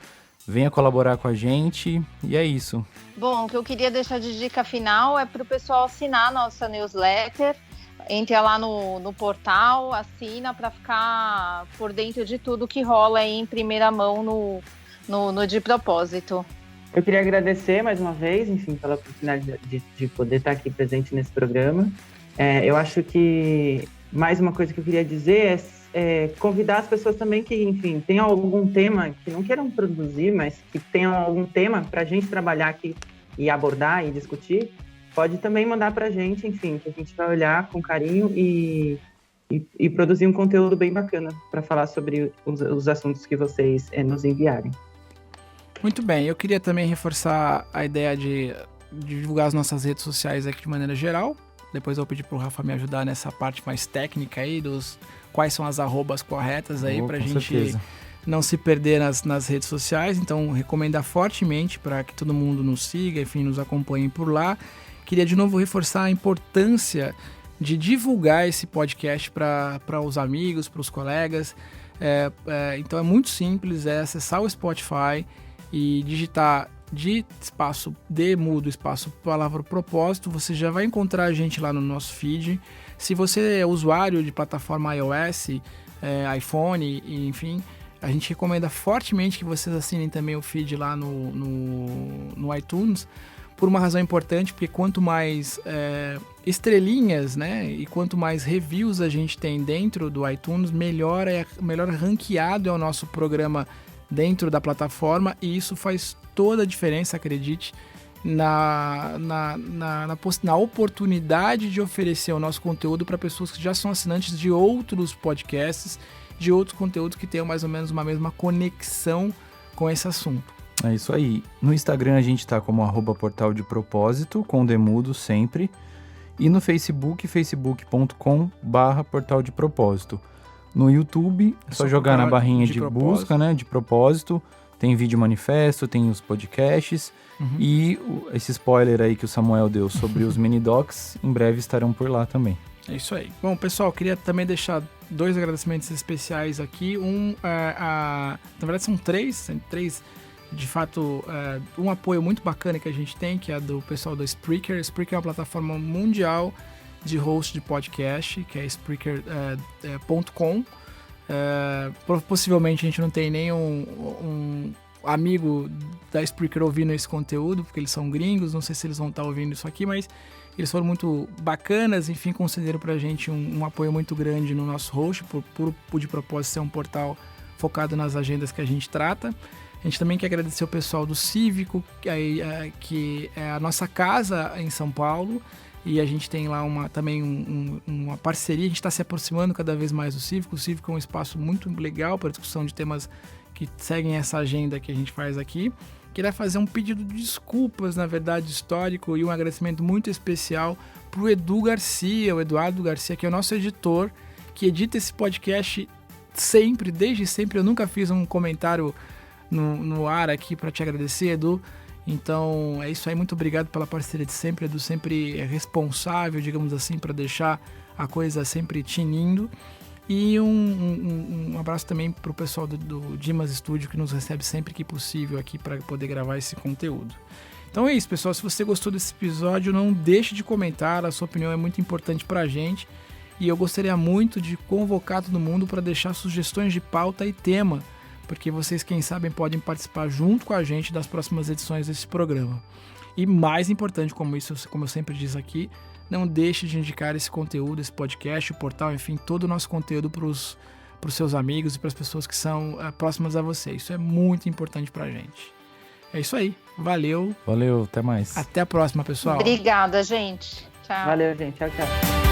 Venha colaborar com a gente e é isso. Bom, o que eu queria deixar de dica final é para o pessoal assinar a nossa newsletter. Entre lá no portal, assina para ficar por dentro de tudo que rola aí em primeira mão no De Propósito. Eu queria agradecer mais uma vez, enfim, pela oportunidade de poder estar aqui presente nesse programa. Eu acho que mais uma coisa que eu queria dizer é convidar as pessoas também que, enfim, tenham algum tema que não queiram produzir, mas que tenham algum tema para a gente trabalhar aqui e abordar e discutir. Pode também mandar para a gente, enfim, que a gente vai olhar com carinho e produzir um conteúdo bem bacana para falar sobre os assuntos que vocês nos enviarem. Muito bem, eu queria também reforçar a ideia de divulgar as nossas redes sociais aqui de maneira geral. Depois eu vou pedir pro Rafa me ajudar nessa parte mais técnica aí, quais são as arrobas corretas aí pra gente certeza. Não se perder nas redes sociais. Então, recomendar fortemente para que todo mundo nos siga, enfim, nos acompanhe por lá. Queria de novo reforçar a importância de divulgar esse podcast para os amigos, para os colegas. Então é muito simples, acessar o Spotify e digitar de espaço D mudo, espaço palavra propósito, você já vai encontrar a gente lá no nosso feed. Se você é usuário de plataforma iOS, iPhone, enfim, a gente recomenda fortemente que vocês assinem também o feed lá no iTunes, por uma razão importante, porque quanto mais estrelinhas, né, e quanto mais reviews a gente tem dentro do iTunes, melhor ranqueado é o nosso programa dentro da plataforma, e isso faz toda a diferença, acredite, na oportunidade de oferecer o nosso conteúdo para pessoas que já são assinantes de outros podcasts, de outros conteúdos que tenham mais ou menos uma mesma conexão com esse assunto. É isso aí. No Instagram a gente tá como @portal de propósito, com demudo sempre. E no Facebook, facebook.com/portal de propósito. No YouTube, é só jogar na barrinha de busca, né, de propósito. Tem vídeo manifesto, tem os podcasts. E esse spoiler aí que o Samuel deu sobre os mini docs, em breve estarão por lá também. É isso aí. Bom, pessoal, queria também deixar 2 agradecimentos especiais aqui. Na verdade são três, de fato, um apoio muito bacana que a gente tem, que é do pessoal do Spreaker. Spreaker é uma plataforma mundial de host de podcast, que é Spreaker.com. Possivelmente a gente não tem nenhum amigo da Spreaker ouvindo esse conteúdo, porque eles são gringos, não sei se eles vão estar ouvindo isso aqui, mas eles foram muito bacanas, enfim, concederam pra gente um apoio muito grande no nosso host, por de propósito ser um portal focado nas agendas que a gente trata. A gente também quer agradecer o pessoal do Cívico, que é a nossa casa em São Paulo, e a gente tem lá também uma parceria, a gente está se aproximando cada vez mais do Cívico. O Cívico é um espaço muito legal para discussão de temas que seguem essa agenda que a gente faz aqui. Queria fazer um pedido de desculpas, na verdade, histórico, e um agradecimento muito especial para o Eduardo Garcia, que é o nosso editor, que edita esse podcast desde sempre. Eu nunca fiz um comentário no ar aqui para te agradecer, Edu. Então é isso aí, muito obrigado pela parceria de sempre. Edu sempre é responsável, digamos assim, para deixar a coisa sempre tinindo. E um abraço também pro pessoal do Dimas Studio, que nos recebe sempre que possível aqui para poder gravar esse conteúdo. Então é isso, pessoal. Se você gostou desse episódio, não deixe de comentar. A sua opinião é muito importante pra gente. E eu gostaria muito de convocar todo mundo para deixar sugestões de pauta e tema, porque vocês, quem sabe, podem participar junto com a gente das próximas edições desse programa. E mais importante, como eu sempre diz aqui, não deixe de indicar esse conteúdo, esse podcast, o portal, enfim, todo o nosso conteúdo para os seus amigos e para as pessoas que são próximas a você. Isso é muito importante pra gente. É isso aí. Valeu. Valeu, até mais. Até a próxima, pessoal. Obrigada, gente. Tchau. Valeu, gente. Tchau, tchau.